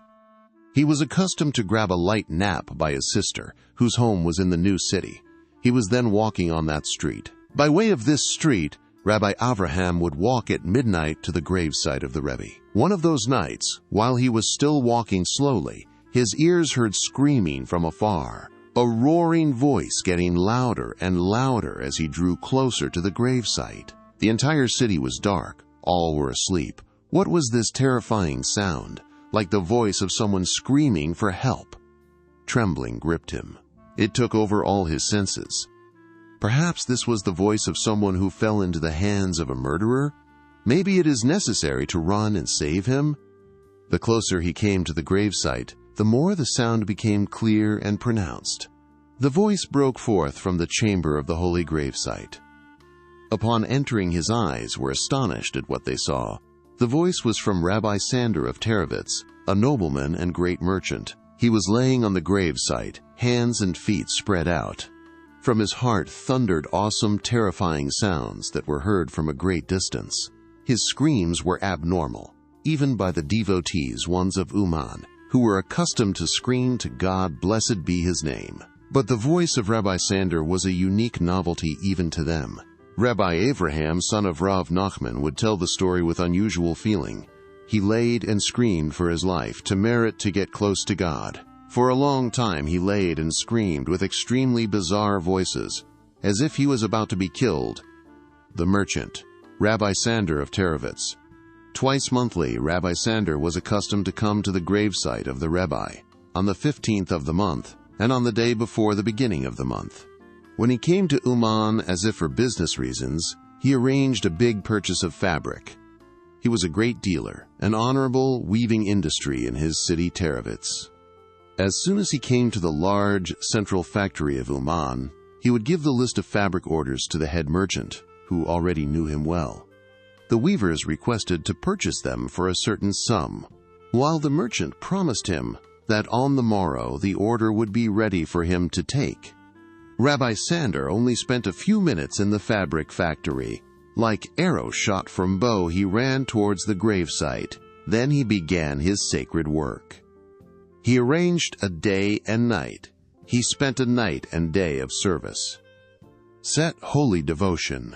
He was accustomed to grab a light nap by his sister, whose home was in the new city. He was then walking on that street. By way of this street, Rabbi Avraham would walk at midnight to the gravesite of the Rebbe. One of those nights, while he was still walking slowly, his ears heard screaming from afar, a roaring voice getting louder and louder as he drew closer to the gravesite. The entire city was dark. All were asleep. What was this terrifying sound? Like the voice of someone screaming for help. Trembling gripped him. It took over all his senses. Perhaps this was the voice of someone who fell into the hands of a murderer? Maybe it is necessary to run and save him? The closer he came to the gravesite, the more the sound became clear and pronounced. The voice broke forth from the chamber of the holy gravesite. Upon entering, his eyes were astonished at what they saw. The voice was from Rabbi Sander of Terovitz, a nobleman and great merchant. He was laying on the gravesite, hands and feet spread out. From his heart thundered awesome, terrifying sounds that were heard from a great distance. His screams were abnormal, even by the devotees, ones of Uman, who were accustomed to scream to God, blessed be His name. But the voice of Rabbi Sander was a unique novelty even to them. Rabbi Avraham, son of Rabbi Nachman, would tell the story with unusual feeling. He laid and screamed for his life to merit to get close to God. For a long time he laid and screamed with extremely bizarre voices, as if he was about to be killed. The merchant, Rabbi Sander of Terovitz. Twice monthly, Rabbi Sander was accustomed to come to the gravesite of the Rebbe, on the 15th of the month, and on the day before the beginning of the month. When he came to Uman, as if for business reasons, he arranged a big purchase of fabric. He was a great dealer, an honorable weaving industry in his city Terovitz. As soon as he came to the large central factory of Uman, he would give the list of fabric orders to the head merchant, who already knew him well. The weavers requested to purchase them for a certain sum, while the merchant promised him that on the morrow the order would be ready for him to take. Rabbi Sander only spent a few minutes in the fabric factory. Like arrows shot from bow, he ran towards the gravesite. Then he began his sacred work. He arranged a day and night. He spent a night and day of service. Set holy devotion.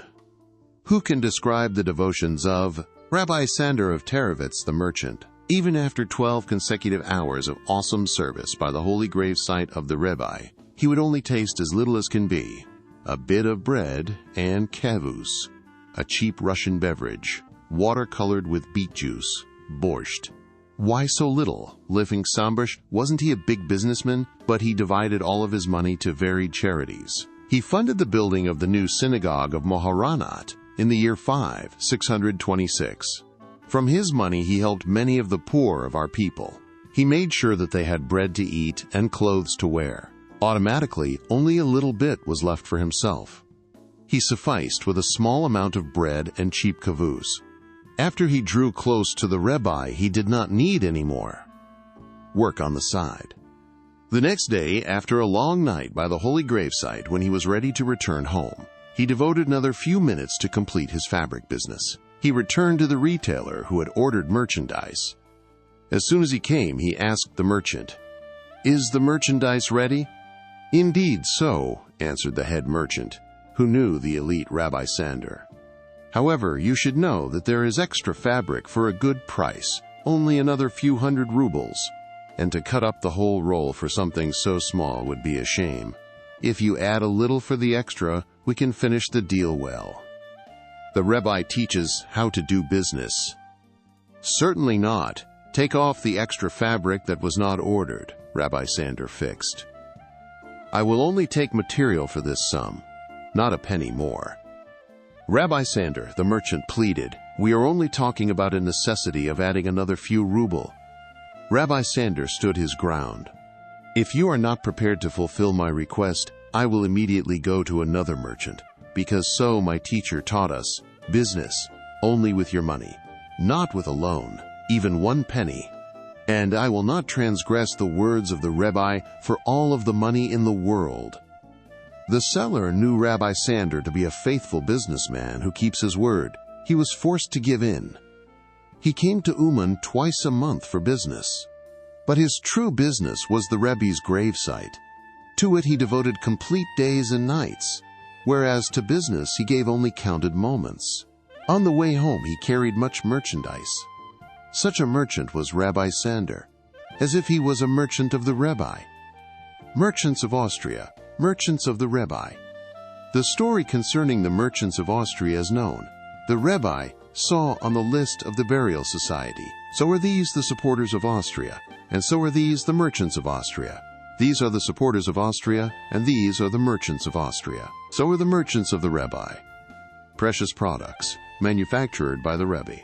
Who can describe the devotions of Rabbi Sander of Terovitz the merchant? Even after 12 consecutive hours of awesome service by the holy gravesite of the Rebbe, he would only taste as little as can be, a bit of bread and kavus, a cheap Russian beverage, water colored with beet juice, borscht. Why so little? Living Sambush, wasn't he a big businessman? But he divided all of his money to varied charities. He funded the building of the new synagogue of Moharanat in the year 626. From his money he helped many of the poor of our people. He made sure that they had bread to eat and clothes to wear. Automatically, only a little bit was left for himself. He sufficed with a small amount of bread and cheap kavus. After he drew close to the Rebbe, he did not need any more work on the side. The next day, after a long night by the holy gravesite, when he was ready to return home, he devoted another few minutes to complete his fabric business. He returned to the retailer who had ordered merchandise. As soon as he came, he asked the merchant, "Is the merchandise ready?" "Indeed so," answered the head merchant, who knew the elite Rabbi Sander. "However, you should know that there is extra fabric for a good price, only another few hundred rubles, and to cut up the whole roll for something so small would be a shame. If you add a little for the extra, we can finish the deal well." The Rebbe teaches how to do business. "Certainly not. Take off the extra fabric that was not ordered," Rabbi Sander fixed. "I will only take material for this sum, not a penny more." Rabbi Sander, the merchant, pleaded, "We are only talking about a necessity of adding another few ruble." Rabbi Sander stood his ground. "If you are not prepared to fulfill my request, I will immediately go to another merchant, because so my teacher taught us, business only with your money, not with a loan, even 1 penny. And I will not transgress the words of the Rebbe for all of the money in the world." The seller knew Rabbi Sander to be a faithful businessman who keeps his word. He was forced to give in. He came to Uman twice a month for business. But his true business was the Rebbe's gravesite. To it he devoted complete days and nights, whereas to business he gave only counted moments. On the way home he carried much merchandise. Such a merchant was Rabbi Sander, as if he was a merchant of the Rebbe. Merchants of Austria, merchants of the Rebbe. The story concerning the merchants of Austria is known. The Rebbe saw on the list of the burial society, "So are these the supporters of Austria, and so are these the merchants of Austria. These are the supporters of Austria, and these are the merchants of Austria. So are the merchants of the Rebbe." Precious products, manufactured by the Rebbe.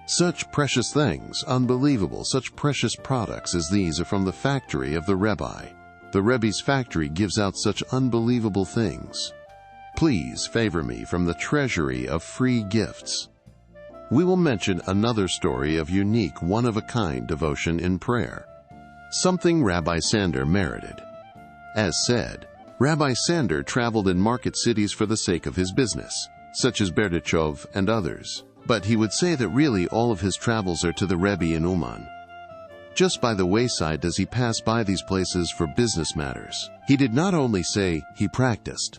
Such precious things, unbelievable, such precious products as these are from the factory of the Rebbe. The Rebbe's factory gives out such unbelievable things. Please favor me from the treasury of free gifts. We will mention another story of unique, one-of-a-kind devotion in prayer. Something Rabbi Sander merited. As said, Rabbi Sander traveled in market cities for the sake of his business, such as Berdichov and others. But he would say that really all of his travels are to the Rebbe in Uman. Just by the wayside does he pass by these places for business matters. He did not only say, he practiced.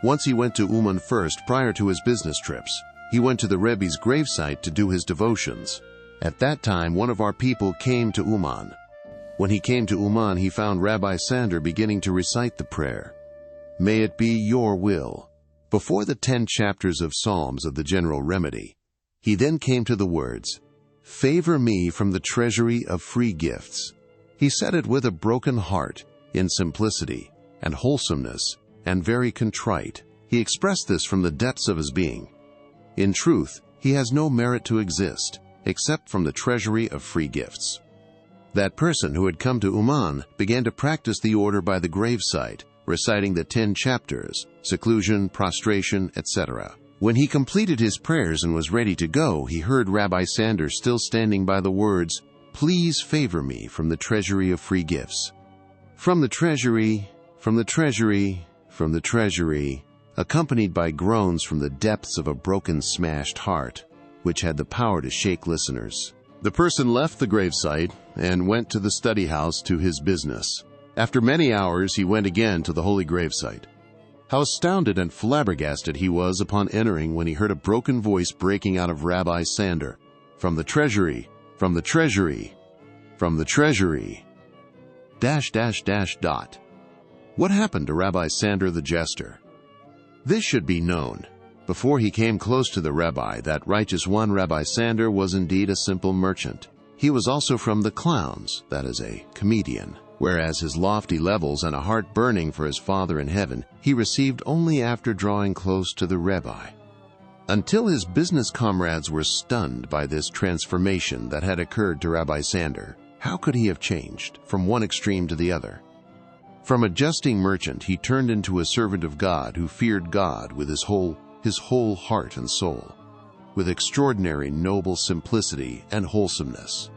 Once he went to Uman first prior to his business trips. He went to the Rebbe's gravesite to do his devotions. At that time, one of our people came to Uman. When he came to Uman, he found Rabbi Sander beginning to recite the prayer, "May it be your will." Before the 10 chapters of Psalms of the General Remedy, he then came to the words, "Favor me from the treasury of free gifts." He said it with a broken heart, in simplicity and wholesomeness, and very contrite. He expressed this from the depths of his being. In truth, he has no merit to exist, except from the treasury of free gifts. That person who had come to Uman began to practice the order by the gravesite, reciting the 10 chapters, seclusion, prostration, etc. When he completed his prayers and was ready to go, he heard Rabbi Sander still standing by the words, "Please favor me from the treasury of free gifts." From the treasury, from the treasury, from the treasury, accompanied by groans from the depths of a broken, smashed heart, which had the power to shake listeners. The person left the gravesite and went to the study house to his business. After many hours, he went again to the holy gravesite. How astounded and flabbergasted he was upon entering when he heard a broken voice breaking out of Rabbi Sander. "From the treasury, from the treasury, from the treasury, ... What happened to Rabbi Sander the jester? This should be known. Before he came close to the rabbi, that righteous one, Rabbi Sander, was indeed a simple merchant. He was also from the clowns, that is, a comedian. Whereas his lofty levels and a heart burning for his Father in heaven, he received only after drawing close to the rabbi. Until his business comrades were stunned by this transformation that had occurred to Rabbi Sander, how could he have changed from one extreme to the other? From a jesting merchant, he turned into a servant of God who feared God with his whole heart and soul, with extraordinary noble simplicity and wholesomeness.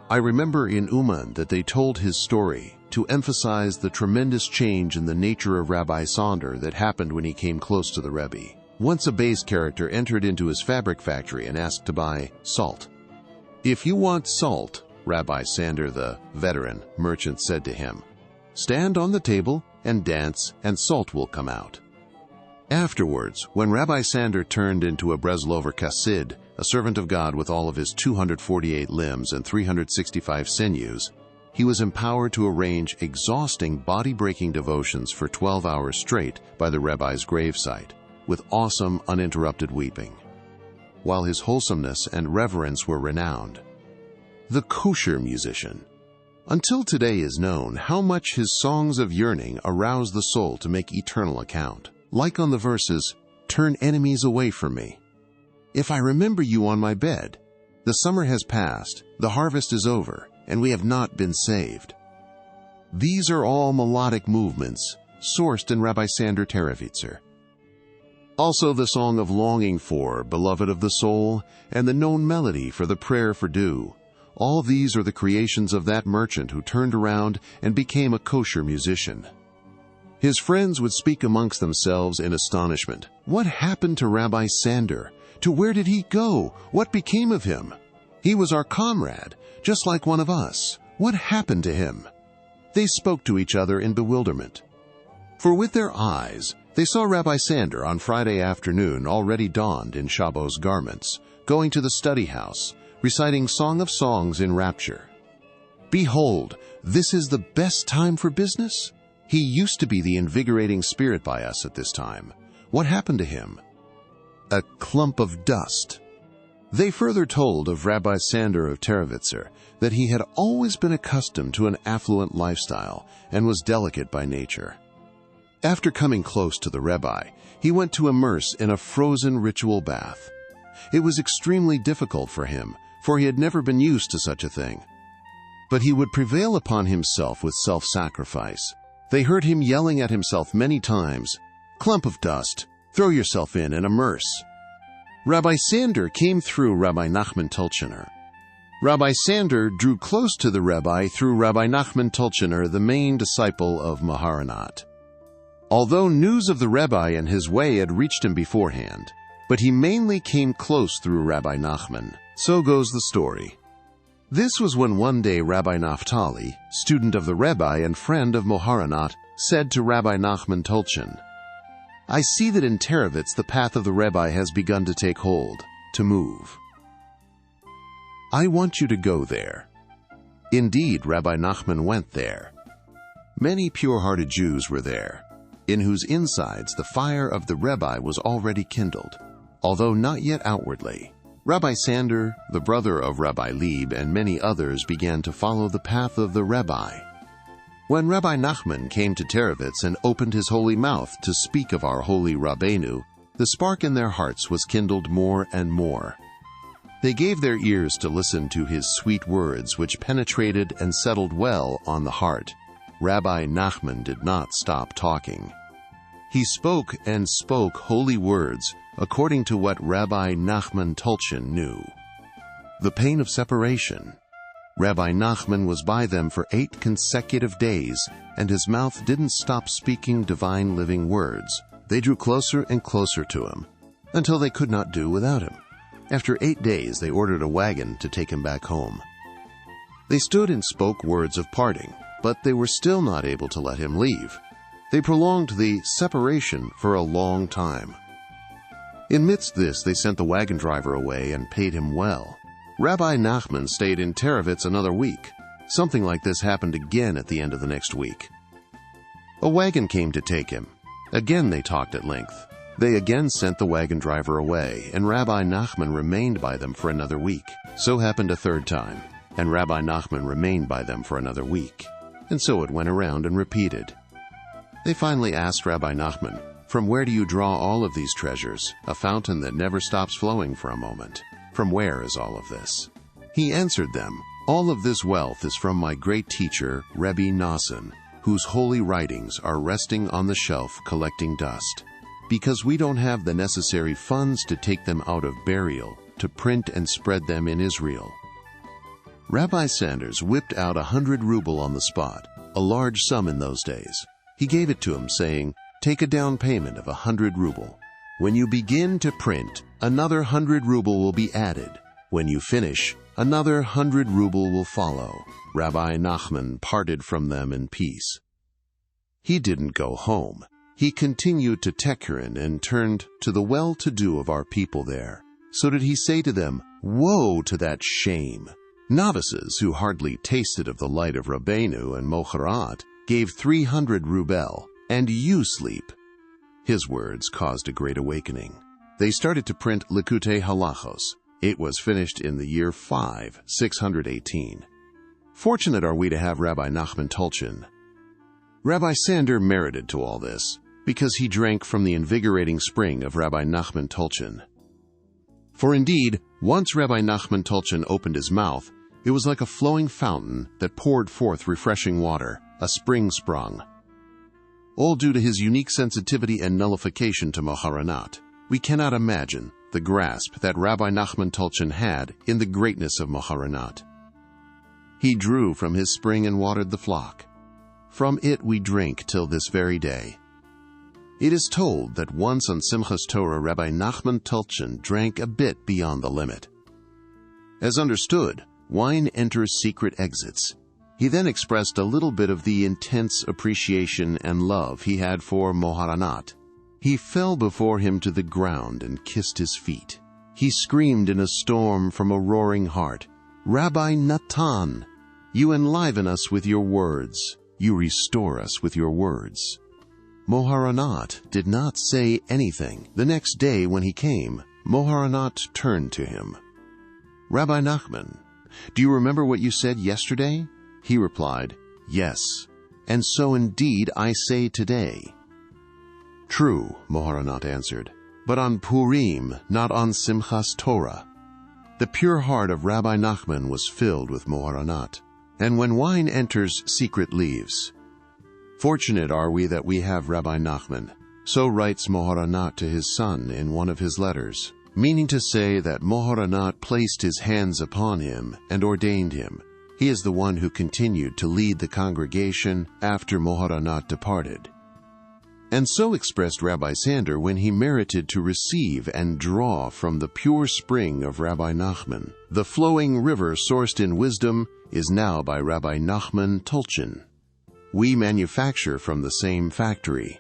I remember in Uman that they told his story to emphasize the tremendous change in the nature of Rabbi Sander that happened when he came close to the Rebbe. Once a base character entered into his fabric factory and asked to buy salt. "If you want salt," Rabbi Sander, the veteran merchant, said to him, "stand on the table and dance, and salt will come out." Afterwards, when Rabbi Sander turned into a Breslover Chassid, a servant of God with all of his 248 limbs and 365 sinews, he was empowered to arrange exhausting body-breaking devotions for 12 hours straight by the Rebbe's gravesite, with awesome, uninterrupted weeping, while his wholesomeness and reverence were renowned. The kosher musician. Until today is known how much his songs of yearning arouse the soul to make eternal account. Like on the verses, "Turn enemies away from me. If I remember you on my bed, the summer has passed, the harvest is over, and we have not been saved." These are all melodic movements, sourced in Rabbi Sander Teravitzer. Also the song of longing for, beloved of the soul, and the known melody for the prayer for dew. All these are the creations of that merchant who turned around and became a kosher musician. His friends would speak amongst themselves in astonishment. What happened to Rabbi Sander? To where did he go? What became of him? He was our comrade, just like one of us. What happened to him? They spoke to each other in bewilderment. For with their eyes, they saw Rabbi Sander on Friday afternoon already donned in Shabbos garments, going to the study house, reciting Song of Songs in rapture. "Behold, this is the best time for business? He used to be the invigorating spirit by us at this time. What happened to him? A clump of dust." They further told of Rabbi Sander of Teravitzer that he had always been accustomed to an affluent lifestyle and was delicate by nature. After coming close to the Rebbe, he went to immerse in a frozen ritual bath. It was extremely difficult for him, for he had never been used to such a thing. But he would prevail upon himself with self-sacrifice. They heard him yelling at himself many times, "Clump of dust, throw yourself in and immerse." Rabbi Sander came through Rabbi Nachman Tulchiner. Rabbi Sander drew close to the Rebbe through Rabbi Nachman Tulchiner, the main disciple of Maharanat. Although news of the Rebbe and his way had reached him beforehand, but he mainly came close through Rabbi Nachman. So goes the story. This was when one day Rabbi Naphtali, student of the Rebbe and friend of Moharanat, said to Rabbi Nachman Tulchin, "I see that in Teravitz the path of the Rebbe has begun to take hold, to move. I want you to go there." Indeed, Rabbi Nachman went there. Many pure-hearted Jews were there, in whose insides the fire of the Rebbe was already kindled, although not yet outwardly. Rabbi Sander, the brother of Rabbi Lieb, and many others began to follow the path of the Rebbe. When Rabbi Nachman came to Teravitz and opened his holy mouth to speak of our holy Rabbeinu, the spark in their hearts was kindled more and more. They gave their ears to listen to his sweet words, which penetrated and settled well on the heart. Rabbi Nachman did not stop talking. He spoke and spoke holy words, according to what Rabbi Nachman Tolchin knew. The pain of separation. Rabbi Nachman was by them for 8 consecutive days, and his mouth didn't stop speaking divine living words. They drew closer and closer to him, until they could not do without him. After 8 days, they ordered a wagon to take him back home. They stood and spoke words of parting, but they were still not able to let him leave. They prolonged the separation for a long time. Amidst this, they sent the wagon driver away and paid him well. Rabbi Nachman stayed in Terovitz another week. Something like this happened again at the end of the next week. A wagon came to take him. Again they talked at length. They again sent the wagon driver away, and Rabbi Nachman remained by them for another week. So happened a third time, and Rabbi Nachman remained by them for another week. And so it went around and repeated. They finally asked Rabbi Nachman, "From where do you draw all of these treasures, a fountain that never stops flowing for a moment? From where is all of this?" He answered them, "All of this wealth is from my great teacher, Rabbi Nachman, whose holy writings are resting on the shelf collecting dust, because we don't have the necessary funds to take them out of burial, to print and spread them in Israel." Rabbi Sanders whipped out 100 ruble on the spot, a large sum in those days. He gave it to him, saying, "Take a down payment of 100 ruble. When you begin to print, another 100 ruble will be added. When you finish, another 100 ruble will follow." Rabbi Nachman parted from them in peace. He didn't go home. He continued to Teheran and turned to the well-to-do of our people there. So did he say to them, "Woe to that shame!" Novices who hardly tasted of the light of Rabbeinu and Mocharat gave 300 rubel, and you sleep. His words caused a great awakening. They started to print Likutei Halachos. It was finished in the year 618. Fortunate are we to have Rabbi Nachman Tolchin. Rabbi Sander merited to all this, because he drank from the invigorating spring of Rabbi Nachman Tolchin. For indeed, once Rabbi Nachman Tolchin opened his mouth, it was like a flowing fountain that poured forth refreshing water, a spring sprung. All due to his unique sensitivity and nullification to Moharanat. We cannot imagine the grasp that Rabbi Nachman Tolchin had in the greatness of Moharanat. He drew from his spring and watered the flock. From it we drink till this very day. It is told that once on Simchas Torah, Rabbi Nachman Tolchin drank a bit beyond the limit. As understood, wine enters secret exits. He then expressed a little bit of the intense appreciation and love he had for Moharanat. He fell before him to the ground and kissed his feet. He screamed in a storm from a roaring heart, "Rabbi Natan, you enliven us with your words. You restore us with your words." Moharanat did not say anything. The next day when he came, Moharanat turned to him. "Rabbi Nachman, do you remember what you said yesterday?" He replied, "Yes, and so indeed I say today." "True," Moharanat answered, "but on Purim, not on Simchas Torah." The pure heart of Rabbi Nachman was filled with Moharanat, and when wine enters, secret leaves. Fortunate are we that we have Rabbi Nachman. So writes Moharanat to his son in one of his letters, meaning to say that Moharanat placed his hands upon him and ordained him. He is the one who continued to lead the congregation after Moharanat departed. And so expressed Rabbi Sander when he merited to receive and draw from the pure spring of Rabbi Nachman. The flowing river sourced in wisdom is now by Rabbi Nachman Tolchin. We manufacture from the same factory.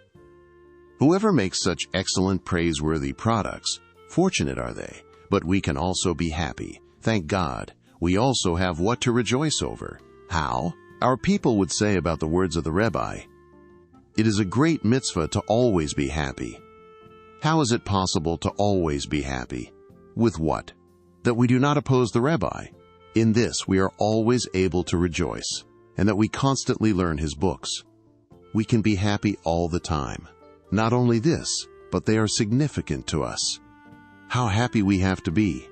Whoever makes such excellent, praiseworthy products, fortunate are they, but we can also be happy. Thank God, we also have what to rejoice over. How? Our people would say about the words of the Rebbe, "It is a great mitzvah to always be happy." How is it possible to always be happy? With what? That we do not oppose the Rebbe. In this we are always able to rejoice, and that we constantly learn his books. We can be happy all the time. Not only this, but they are significant to us. How happy we have to be.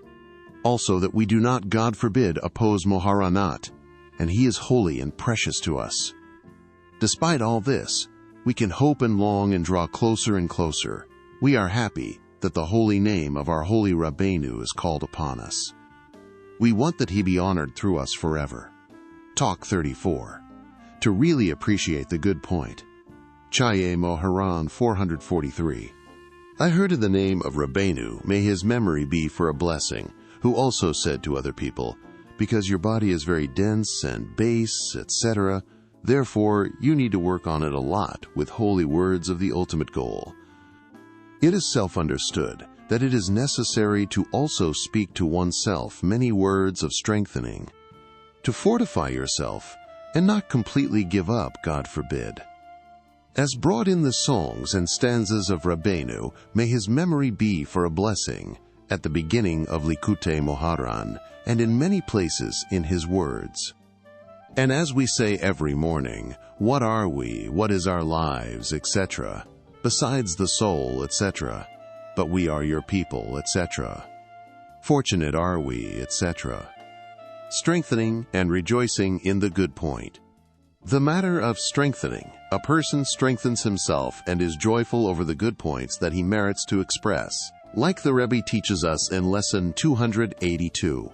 Also that we do not, God forbid, oppose Moharanat, and he is holy and precious to us. Despite all this, we can hope and long and draw closer and closer. We are happy that the holy name of our holy Rabbeinu is called upon us. We want that he be honored through us forever. Talk 34. To really appreciate the good point. Chaye Moharan 443. I heard in the name of Rabbeinu, may his memory be for a blessing, who also said to other people, because your body is very dense and base, etc., therefore you need to work on it a lot with holy words of the ultimate goal. It is self-understood that it is necessary to also speak to oneself many words of strengthening, to fortify yourself and not completely give up, God forbid. As brought in the songs and stanzas of Rabbeinu, may his memory be for a blessing, at the beginning of Likutei Moharan, and in many places in his words. And as we say every morning, what are we, what is our lives, etc., besides the soul, etc., but we are your people, etc. Fortunate are we, etc. Strengthening and rejoicing in the good point. The matter of strengthening. A person strengthens himself and is joyful over the good points that he merits to express, like the Rebbe teaches us in Lesson 282.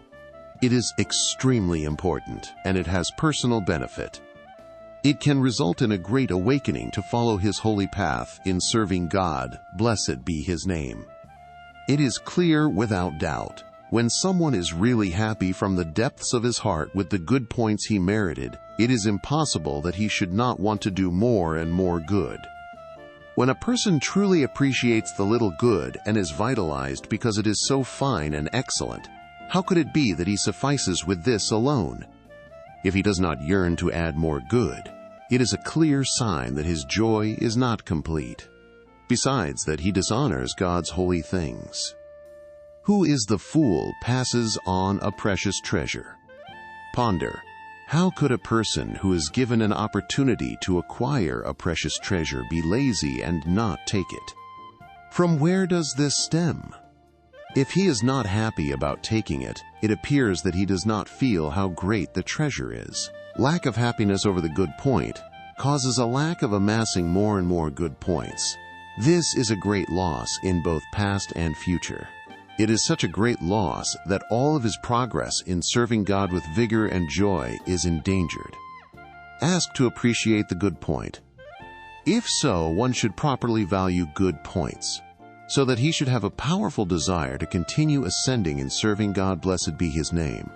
It is extremely important, and it has personal benefit. It can result in a great awakening to follow his holy path in serving God, blessed be his name. It is clear without doubt, when someone is really happy from the depths of his heart with the good points he merited, it is impossible that he should not want to do more and more good. When a person truly appreciates the little good and is vitalized because it is so fine and excellent, how could it be that he suffices with this alone? If he does not yearn to add more good, it is a clear sign that his joy is not complete. Besides that he dishonors God's holy things. Who is the fool passes on a precious treasure? Ponder, how could a person who is given an opportunity to acquire a precious treasure be lazy and not take it? From where does this stem? If he is not happy about taking it, it appears that he does not feel how great the treasure is. Lack of happiness over the good point causes a lack of amassing more and more good points. This is a great loss in both past and future. It is such a great loss that all of his progress in serving God with vigor and joy is endangered. Ask to appreciate the good point. If so, one should properly value good points, so that he should have a powerful desire to continue ascending in serving God, blessed be his name.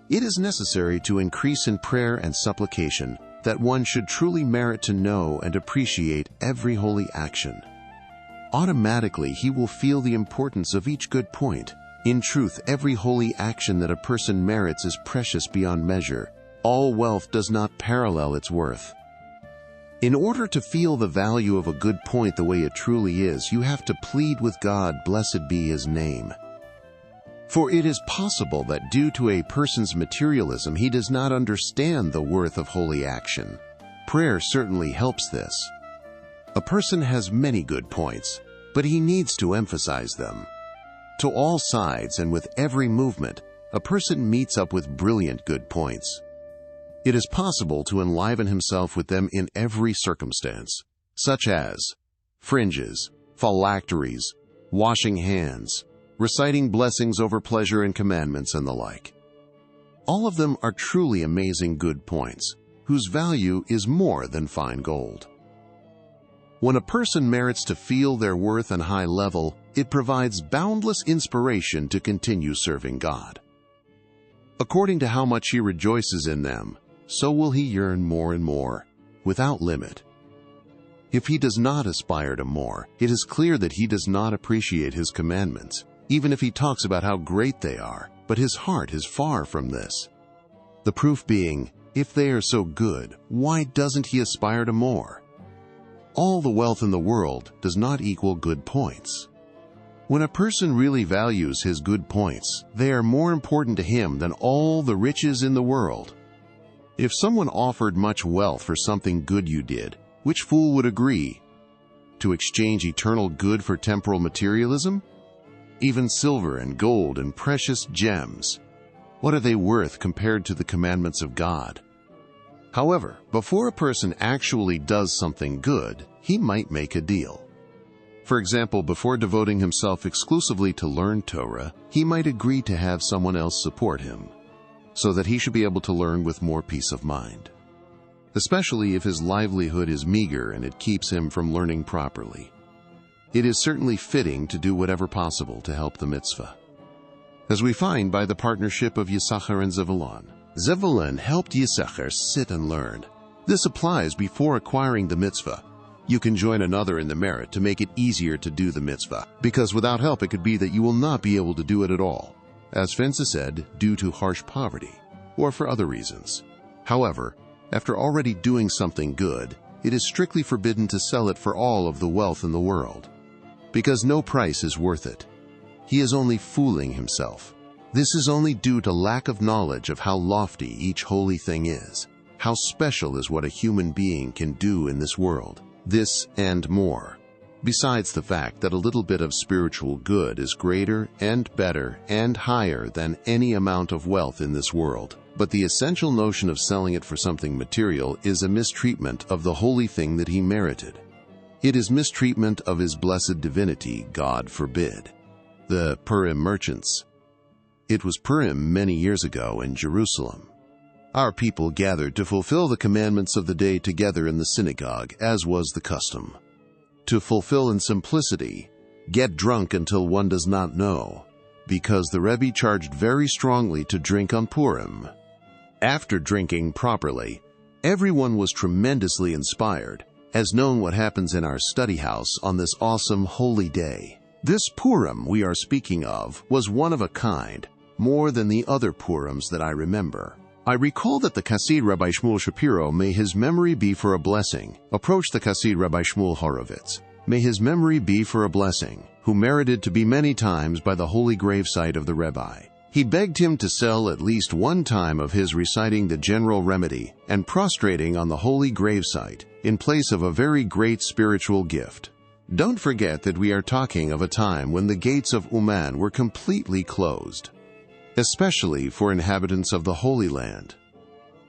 It is necessary to increase in prayer and supplication that one should truly merit to know and appreciate every holy action. Automatically he will feel the importance of each good point. In truth, every holy action that a person merits is precious beyond measure. All wealth does not parallel its worth. In order to feel the value of a good point the way it truly is, you have to plead with God, blessed be his name. For it is possible that due to a person's materialism, he does not understand the worth of holy action. Prayer certainly helps this. A person has many good points, but he needs to emphasize them. To all sides and with every movement, a person meets up with brilliant good points. It is possible to enliven himself with them in every circumstance, such as fringes, phylacteries, washing hands, reciting blessings over pleasure and commandments, and the like. All of them are truly amazing good points, whose value is more than fine gold. When a person merits to feel their worth and high level, it provides boundless inspiration to continue serving God. According to how much he rejoices in them, so will he yearn more and more, without limit. If he does not aspire to more, it is clear that he does not appreciate his commandments, even if he talks about how great they are, but his heart is far from this. The proof being, if they are so good, why doesn't he aspire to more? All the wealth in the world does not equal good points. When a person really values his good points, they are more important to him than all the riches in the world. If someone offered much wealth for something good you did, which fool would agree? To exchange eternal good for temporal materialism? Even silver and gold and precious gems, what are they worth compared to the commandments of God? However, before a person actually does something good, he might make a deal. For example, before devoting himself exclusively to learn Torah, he might agree to have someone else support him, so that he should be able to learn with more peace of mind, especially if his livelihood is meager and it keeps him from learning properly. It is certainly fitting to do whatever possible to help the mitzvah, as we find by the partnership of Yisachar and Zevulun. Zevulun helped Yisachar sit and learn. This applies before acquiring the mitzvah. You can join another in the merit to make it easier to do the mitzvah, because without help it could be that you will not be able to do it at all, as Fenza said, due to harsh poverty, or for other reasons. However, after already doing something good, it is strictly forbidden to sell it for all of the wealth in the world, because no price is worth it. He is only fooling himself. This is only due to lack of knowledge of how lofty each holy thing is, how special is what a human being can do in this world, this and more. Besides the fact that a little bit of spiritual good is greater and better and higher than any amount of wealth in this world. But the essential notion of selling it for something material is a mistreatment of the holy thing that he merited. It is mistreatment of his blessed divinity, God forbid. The Purim merchants. It was Purim many years ago in Jerusalem. Our people gathered to fulfill the commandments of the day together in the synagogue, as was the custom. To fulfill in simplicity, get drunk until one does not know, because the Rebbe charged very strongly to drink on Purim. After drinking properly, everyone was tremendously inspired, as known what happens in our study house on this awesome holy day. This Purim we are speaking of was one of a kind, more than the other Purims that I remember. I recall that the Chassid Rabbi Shmuel Shapiro, may his memory be for a blessing, approached the Chassid Rabbi Shmuel Horovitz, may his memory be for a blessing, who merited to be many times by the holy gravesite of the Rebbe. He begged him to sell at least one time of his reciting the general remedy and prostrating on the holy gravesite in place of a very great spiritual gift. Don't forget that we are talking of a time when the gates of Uman were completely closed, especially for inhabitants of the Holy Land.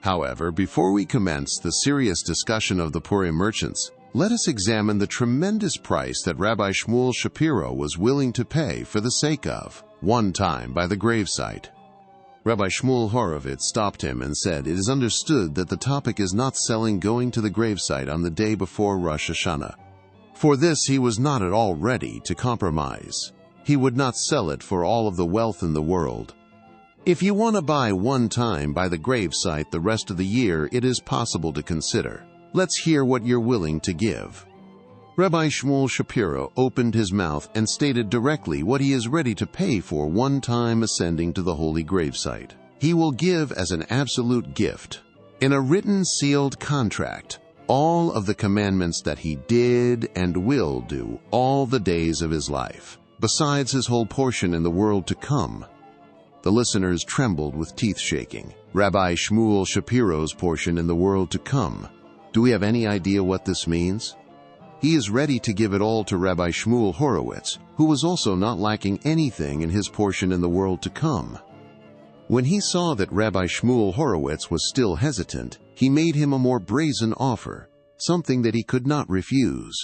However, before we commence the serious discussion of the Purim merchants, let us examine the tremendous price that Rabbi Shmuel Shapiro was willing to pay for the sake of one time by the gravesite. Rabbi Shmuel Horovitz stopped him and said, "It is understood that the topic is not selling going to the gravesite on the day before Rosh Hashanah." For this he was not at all ready to compromise. He would not sell it for all of the wealth in the world. If you want to buy one time by the gravesite the rest of the year, it is possible to consider. Let's hear what you're willing to give. Rabbi Shmuel Shapiro opened his mouth and stated directly what he is ready to pay for one time ascending to the holy gravesite. He will give as an absolute gift, in a written sealed contract, all of the commandments that he did and will do all the days of his life, besides his whole portion in the world to come. The listeners trembled with teeth shaking. Rabbi Shmuel Shapiro's portion in the world to come. Do we have any idea what this means? He is ready to give it all to Rabbi Shmuel Horowitz, who was also not lacking anything in his portion in the world to come. When he saw that Rabbi Shmuel Horowitz was still hesitant, he made him a more brazen offer, something that he could not refuse.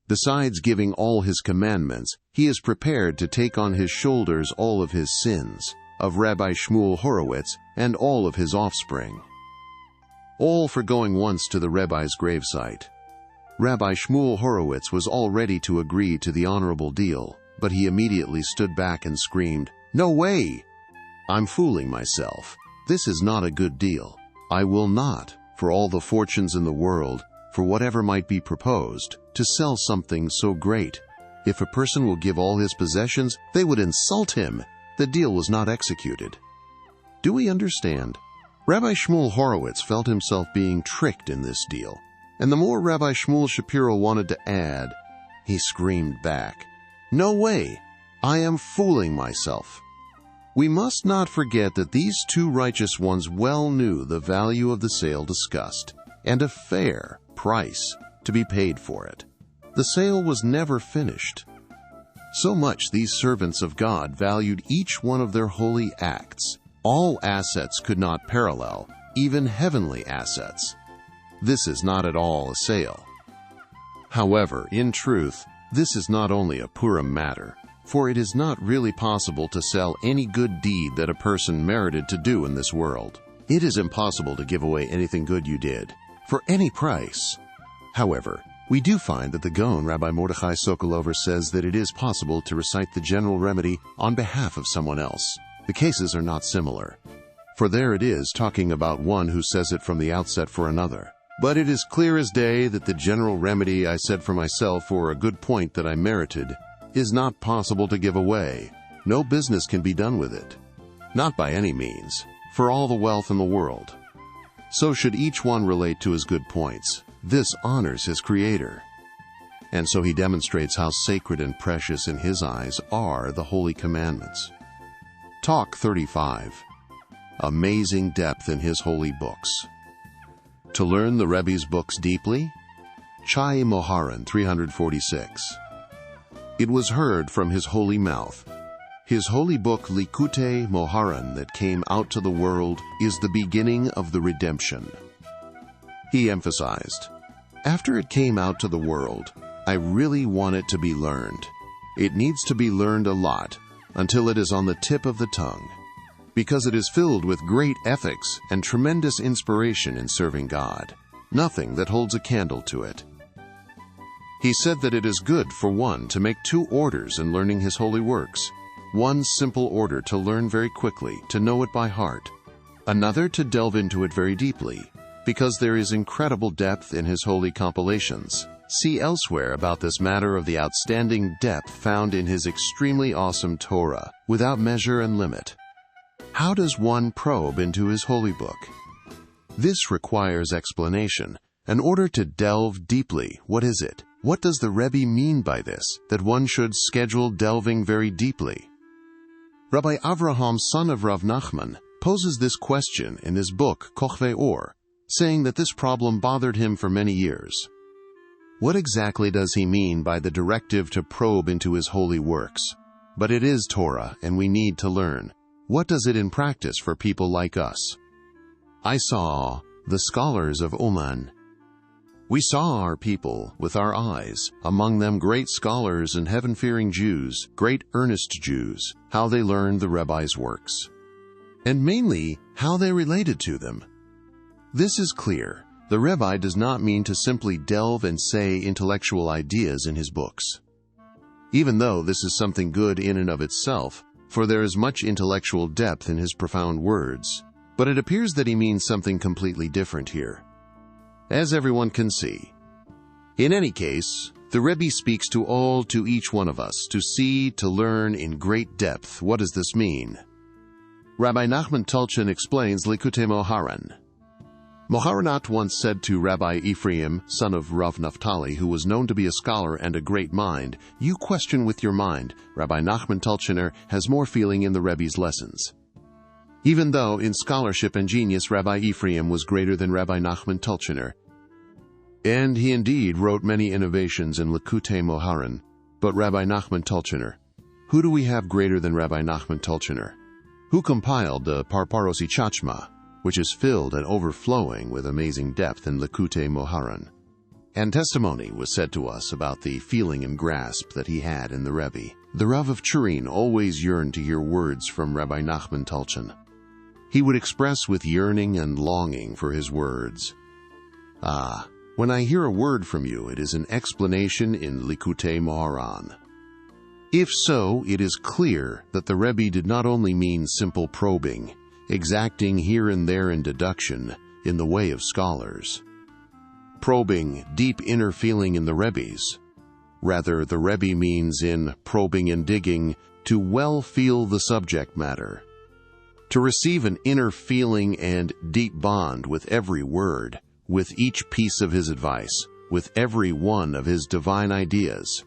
Besides giving all his commandments, he is prepared to take on his shoulders all of his sins, of Rabbi Shmuel Horowitz and all of his offspring. All for going once to the Rebbe's gravesite. Rabbi Shmuel Horowitz was all ready to agree to the honorable deal, but he immediately stood back and screamed, "No way! I'm fooling myself. This is not a good deal. I will not, for all the fortunes in the world, for whatever might be proposed, to sell something so great. If a person will give all his possessions, they would insult him." The deal was not executed. Do we understand? Rabbi Shmuel Horowitz felt himself being tricked in this deal, and the more Rabbi Shmuel Shapiro wanted to add, he screamed back, "No way! I am fooling myself." We must not forget that these two righteous ones well knew the value of the sale discussed, and a fair price to be paid for it. The sale was never finished. So much these servants of God valued each one of their holy acts. All assets could not parallel, even heavenly assets. This is not at all a sale. However, in truth, This is not only a Purim matter, for it is not really possible to sell any good deed that a person merited to do in this world. It is impossible to give away anything good you did, for any price. However, we do find that the Gaon, Rabbi Mordechai Sokolover, says that it is possible to recite the general remedy on behalf of someone else. The cases are not similar, for there it is talking about one who says it from the outset for another. But it is clear as day that the general remedy I said for myself or a good point that I merited is not possible to give away. No business can be done with it. Not by any means, for all the wealth in the world. So should each one relate to his good points. This honors his Creator. And so he demonstrates how sacred and precious in his eyes are the holy commandments. Talk 35. Amazing depth in his holy books. To learn the Rebbe's books deeply? Chai Moharan 346. It was heard from his holy mouth. His holy book Likutei Moharan that came out to the world is the beginning of the redemption. He emphasized, after it came out to the world, I really want it to be learned. It needs to be learned a lot until it is on the tip of the tongue, because it is filled with great ethics and tremendous inspiration in serving God, nothing that holds a candle to it. He said that it is good for one to make 2 orders in learning his holy works. One simple order to learn very quickly, to know it by heart. Another to delve into it very deeply, because there is incredible depth in his holy compilations. See elsewhere about this matter of the outstanding depth found in his extremely awesome Torah, without measure and limit. How does one probe into his holy book? This requires explanation. In order to delve deeply, what is it? What does the Rebbe mean by this, that one should schedule delving very deeply? Rabbi Avraham, son of Rav Nachman, poses this question in his book Kochvei Or, saying that this problem bothered him for many years. What exactly does he mean by the directive to probe into his holy works? But it is Torah, and we need to learn. What does it in practice for people like us? I saw the scholars of Oman. We saw our people with our eyes, among them great scholars and heaven-fearing Jews, great earnest Jews, how they learned the Rebbe's works, and mainly how they related to them. This is clear. The Rebbe does not mean to simply delve and say intellectual ideas in his books. Even though this is something good in and of itself, for there is much intellectual depth in his profound words, but it appears that he means something completely different here, as everyone can see. In any case, the Rebbe speaks to each one of us, to see, to learn in great depth. What does this mean? Rabbi Nachman Tulchin explains Likutei Moharan. Moharanat once said to Rabbi Ephraim, son of Rav Naphtali, who was known to be a scholar and a great mind, "You question with your mind. Rabbi Nachman Tulchiner has more feeling in the Rebbe's lessons." Even though in scholarship and genius Rabbi Ephraim was greater than Rabbi Nachman Tulchiner, and he indeed wrote many innovations in Likutei Moharan, but Rabbi Nachman Tulchiner, who do we have greater than Rabbi Nachman Tulchiner? Who compiled the Parparosi Chachma, which is filled and overflowing with amazing depth in Likutei Moharan. And testimony was said to us about the feeling and grasp that he had in the Rebbe. The Rav of Turin always yearned to hear words from Rabbi Nachman Tulchin. He would express with yearning and longing for his words. "Ah, when I hear a word from you, it is an explanation in Likutei Moharan." If so, it is clear that the Rebbe did not only mean simple probing, exacting here and there in deduction, in the way of scholars. Probing, deep inner feeling in the Rebbe's. Rather, the Rebbe means in probing and digging, to well feel the subject matter. To receive an inner feeling and deep bond with every word, with each piece of his advice, with every one of his divine ideas,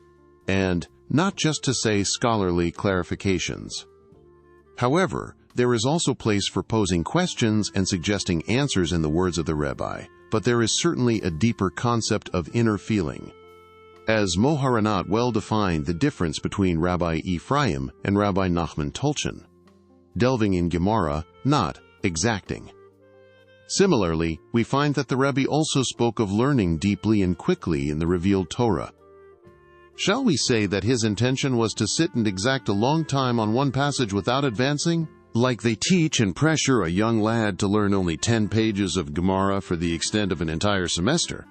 and not just to say scholarly clarifications. However, there is also place for posing questions and suggesting answers in the words of the Rebbe, but there is certainly a deeper concept of inner feeling. As Moharanat well defined the difference between Rabbi Ephraim and Rabbi Nachman Tulchin, delving in Gemara, not exacting. Similarly, we find that the Rebbe also spoke of learning deeply and quickly in the revealed Torah. Shall we say that his intention was to sit and exact a long time on one passage without advancing? Like they teach and pressure a young lad to learn only 10 pages of Gemara for the extent of an entire semester.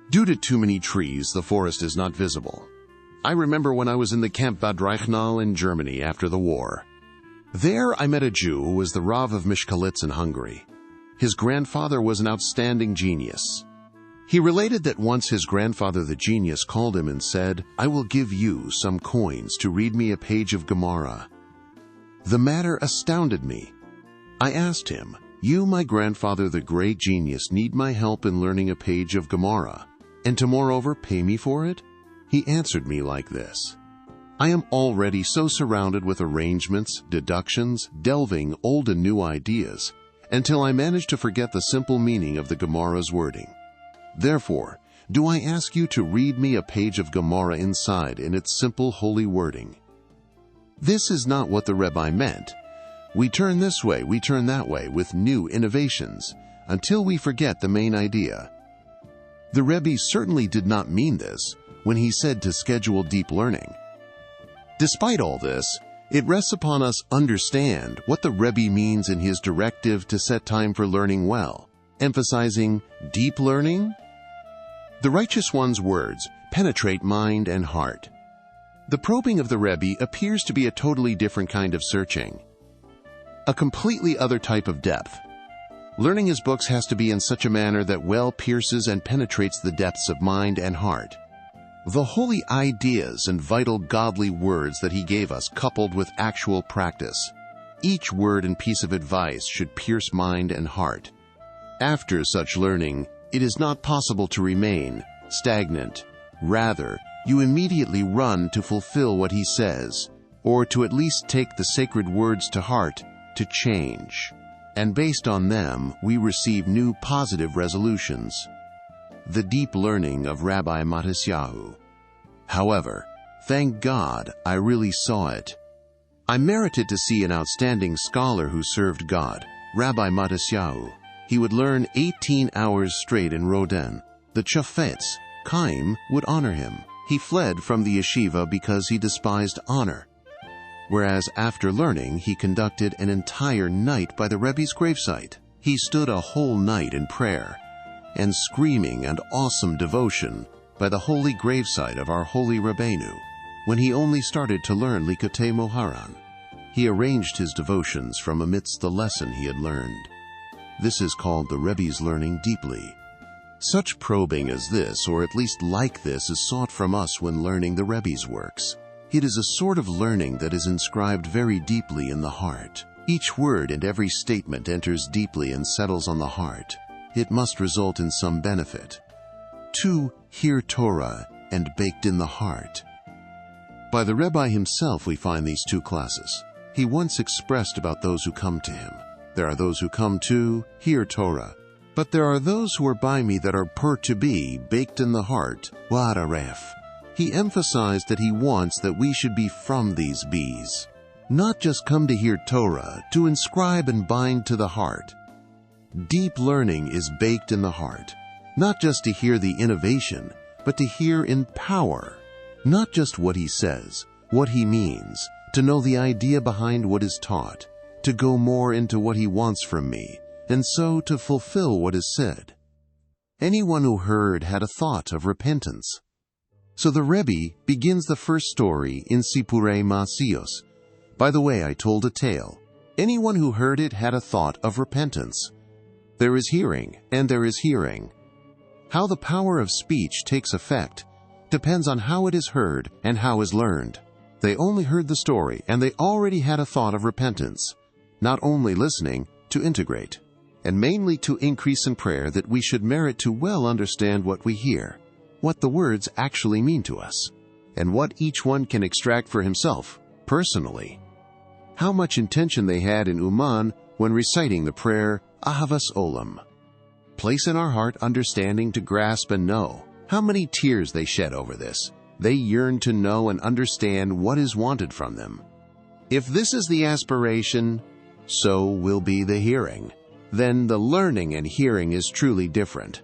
Due to too many trees, the forest is not visible. I remember when I was in the camp Bad Reichenau in Germany after the war. There I met a Jew who was the Rav of Mishkalitz in Hungary. His grandfather was an outstanding genius. He related that once his grandfather the genius called him and said, "I will give you some coins to read me a page of Gemara." The matter astounded me. I asked him, "You, my grandfather the great genius, need my help in learning a page of Gemara, and to moreover pay me for it?" He answered me like this: "I am already so surrounded with arrangements, deductions, delving old and new ideas, until I manage to forget the simple meaning of the Gemara's wording. Therefore, do I ask you to read me a page of Gemara inside in its simple holy wording." This is not what the Rebbe meant. We turn this way, we turn that way with new innovations, until we forget the main idea. The Rebbe certainly did not mean this when he said to schedule deep learning. Despite all this, it rests upon us understand what the Rebbe means in his directive to set time for learning well, emphasizing deep learning. The Righteous One's words penetrate mind and heart. The probing of the Rebbe appears to be a totally different kind of searching, a completely other type of depth. Learning his books has to be in such a manner that well pierces and penetrates the depths of mind and heart. The holy ideas and vital godly words that he gave us coupled with actual practice. Each word and piece of advice should pierce mind and heart. After such learning, it is not possible to remain stagnant. Rather, you immediately run to fulfill what he says, or to at least take the sacred words to heart to change. And based on them, we receive new positive resolutions. The deep learning of Rabbi Matisyahu. However, thank God I really saw it. I merited to see an outstanding scholar who served God, Rabbi Matisyahu. He would learn 18 hours straight in Roden. The Chafetz, Chaim, would honor him. He fled from the yeshiva because he despised honor. Whereas after learning, he conducted an entire night by the Rebbe's gravesite. He stood a whole night in prayer and screaming and awesome devotion by the holy gravesite of our holy Rabbeinu. When he only started to learn Likutei Moharan, he arranged his devotions from amidst the lesson he had learned. This is called the Rebbe's learning deeply. Such probing as this, or at least like this, is sought from us when learning the Rebbe's works. It is a sort of learning that is inscribed very deeply in the heart. Each word and every statement enters deeply and settles on the heart. It must result in some benefit. To hear Torah and baked in the heart. By the Rebbe himself we find these two classes. He once expressed about those who come to him. There are those who come to hear Torah, but there are those who are by me that are to be baked in the heart, wa'aref. He emphasized that he wants that we should be from these bees, not just come to hear Torah, to inscribe and bind to the heart. Deep learning is baked in the heart, not just to hear the innovation, but to hear in power, not just what he says, what he means, to know the idea behind what is taught, to go more into what he wants from me, and so to fulfill what is said. Anyone who heard had a thought of repentance. So the Rebbe begins the first story in Sipurei Ma'asiyos. By the way, I told a tale. Anyone who heard it had a thought of repentance. There is hearing, and there is hearing. How the power of speech takes effect depends on how it is heard and how is learned. They only heard the story, and they already had a thought of repentance. Not only listening, to integrate, and mainly to increase in prayer that we should merit to well understand what we hear, what the words actually mean to us, and what each one can extract for himself, personally. How much intention they had in Uman when reciting the prayer, Ahavas Olam. Place in our heart understanding to grasp and know. How many tears they shed over this. They yearn to know and understand what is wanted from them. If this is the aspiration, so will be the hearing. Then the learning and hearing is truly different.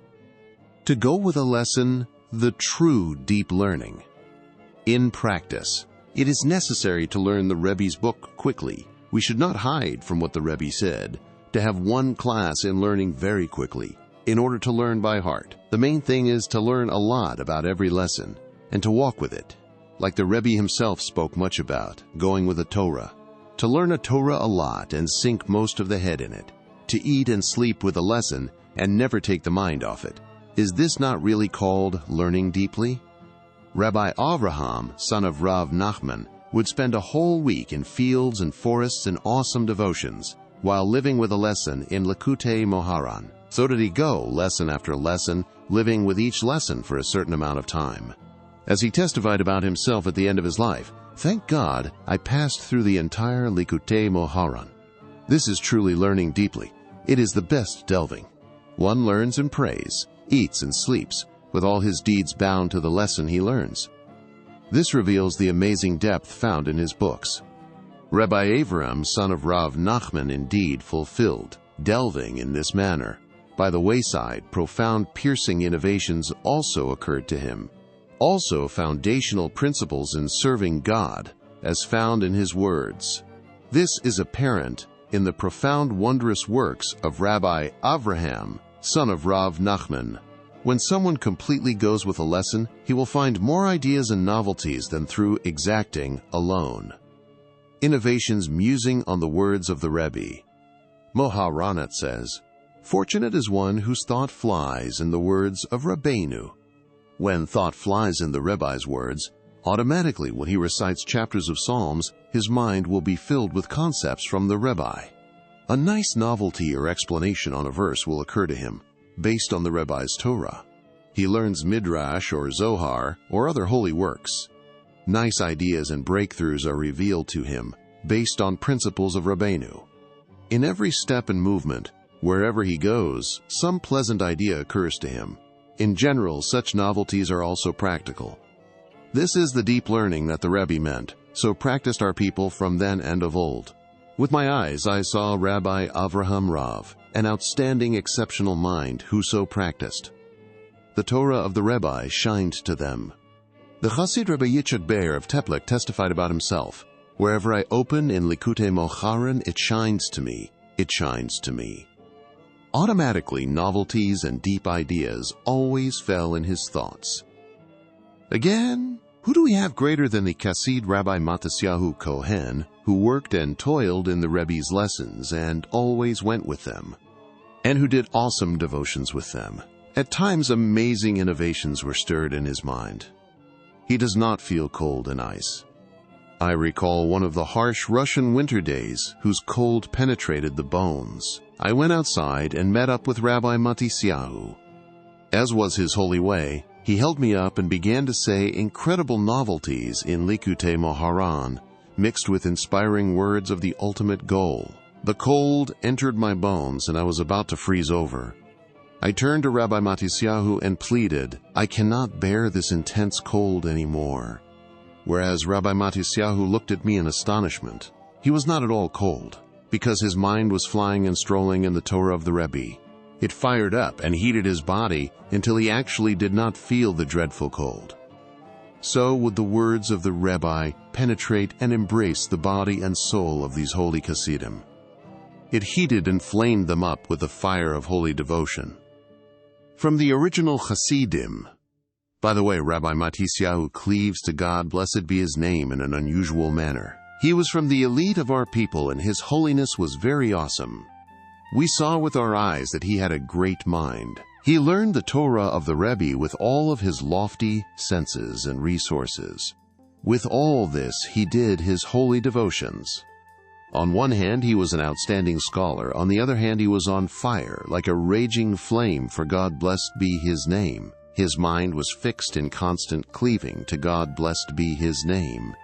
To go with a lesson, the true deep learning. In practice, it is necessary to learn the Rebbe's book quickly. We should not hide from what the Rebbe said, to have one class in learning very quickly, in order to learn by heart. The main thing is to learn a lot about every lesson, and to walk with it, like the Rebbe himself spoke much about, going with a Torah. To learn a Torah a lot and sink most of the head in it. To eat and sleep with a lesson and never take the mind off it. Is this not really called learning deeply? Rabbi Avraham, son of Rabbi Nachman, would spend a whole week in fields and forests and awesome devotions, while living with a lesson in Likutei Moharan. So did he go, lesson after lesson, living with each lesson for a certain amount of time. As he testified about himself at the end of his life, "Thank God I passed through the entire Likutei Moharan." This is truly learning deeply. It is the best delving. One learns and prays, eats and sleeps, with all his deeds bound to the lesson he learns. This reveals the amazing depth found in his books. Rabbi Avraham, son of Rabbi Nachman, indeed fulfilled, delving in this manner. By the wayside, profound piercing innovations also occurred to him. Also foundational principles in serving God, as found in his words. This is apparent in the profound wondrous works of Rabbi Avraham, son of Rabbi Nachman. When someone completely goes with a lesson, he will find more ideas and novelties than through exacting alone. Innovations musing on the words of the Rebbe. Moharanat says, "Fortunate is one whose thought flies in the words of Rabbeinu." When thought flies in the Rebbe's words, automatically when he recites chapters of Psalms, his mind will be filled with concepts from the Rebbe. A nice novelty or explanation on a verse will occur to him, based on the Rebbe's Torah. He learns Midrash or Zohar or other holy works. Nice ideas and breakthroughs are revealed to him, based on principles of Rabbeinu. In every step and movement, wherever he goes, some pleasant idea occurs to him. In general, such novelties are also practical. This is the deep learning that the Rebbe meant, so practiced our people from then and of old. With my eyes I saw Rabbi Avraham Rav, an outstanding exceptional mind who so practiced. The Torah of the Rebbe shined to them. The Chassid Rabbi Yishak of Teplik testified about himself, "Wherever I open in Likutei Moharan, it shines to me, it shines to me." Automatically, novelties and deep ideas always fell in his thoughts. Again, who do we have greater than the Chassid Rabbi Matisyahu Kohen, who worked and toiled in the Rebbe's lessons and always went with them, and who did awesome devotions with them? At times, amazing innovations were stirred in his mind. He does not feel cold and ice. I recall one of the harsh Russian winter days whose cold penetrated the bones. I went outside and met up with Rabbi Matisyahu. As was his holy way, he held me up and began to say incredible novelties in Likutei Moharan, mixed with inspiring words of the ultimate goal. The cold entered my bones and I was about to freeze over. I turned to Rabbi Matisyahu and pleaded, "I cannot bear this intense cold anymore." Whereas Rabbi Matisyahu looked at me in astonishment. He was not at all cold, because his mind was flying and strolling in the Torah of the Rebbe. It fired up and heated his body until he actually did not feel the dreadful cold. So would the words of the Rebbe penetrate and embrace the body and soul of these holy Chassidim. It heated and flamed them up with the fire of holy devotion. From the original Chassidim. By the way, Rabbi Matisyahu cleaves to God, blessed be his name, in an unusual manner. He was from the elite of our people, and his holiness was very awesome. We saw with our eyes that he had a great mind. He learned the Torah of the Rebbe with all of his lofty senses and resources. With all this, he did his holy devotions. On one hand, he was an outstanding scholar. On the other hand, he was on fire, like a raging flame for God, blessed be his name. His mind was fixed in constant cleaving to God, blessed be his name.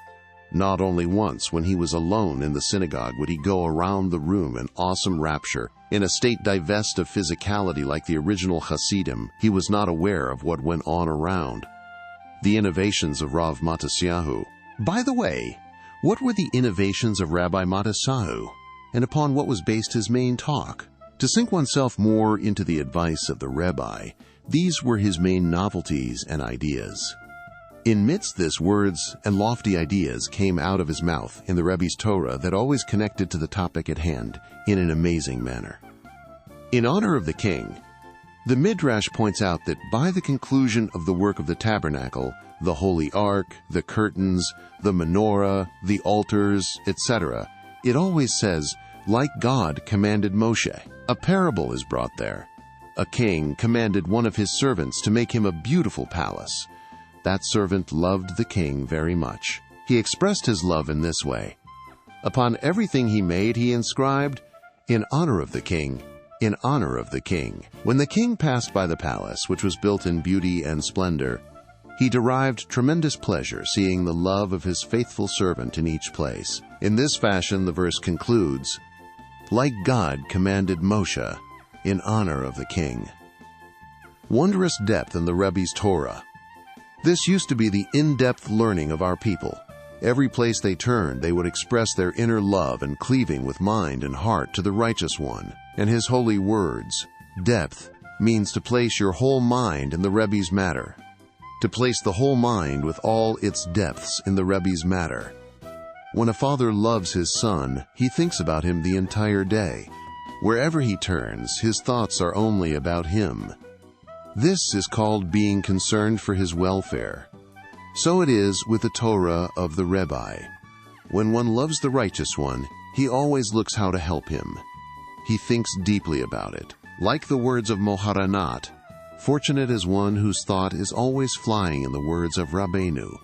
Not only once, when he was alone in the synagogue, would he go around the room in awesome rapture, in a state divest of physicality like the original Hasidim. He was not aware of what went on around. The innovations of Rav Matisyahu. By the way, what were the innovations of Rabbi Matisyahu, and upon what was based his main talk? To sink oneself more into the advice of the Rebbe, these were his main novelties and ideas. Amidst this, words and lofty ideas came out of his mouth in the Rebbe's Torah that always connected to the topic at hand in an amazing manner. In honor of the king, the Midrash points out that by the conclusion of the work of the tabernacle, the holy ark, the curtains, the menorah, the altars, etc., it always says, like God commanded Moshe. A parable is brought there. A king commanded one of his servants to make him a beautiful palace. That servant loved the king very much. He expressed his love in this way. Upon everything he made, he inscribed, "In honor of the king, in honor of the king." When the king passed by the palace, which was built in beauty and splendor, he derived tremendous pleasure seeing the love of his faithful servant in each place. In this fashion, the verse concludes, like God commanded Moshe, in honor of the king. Wondrous depth in the Rebbe's Torah. This used to be the in-depth learning of our people. Every place they turned, they would express their inner love and cleaving with mind and heart to the Righteous One and His holy words. Depth means to place your whole mind in the Rebbe's matter. To place the whole mind with all its depths in the Rebbe's matter. When a father loves his son, he thinks about him the entire day. Wherever he turns, his thoughts are only about him. This is called being concerned for his welfare. So it is with the Torah of the Rebbe. When one loves the Righteous One, he always looks how to help him. He thinks deeply about it. Like the words of Moharanat, fortunate is one whose thought is always flying in the words of Rabbeinu.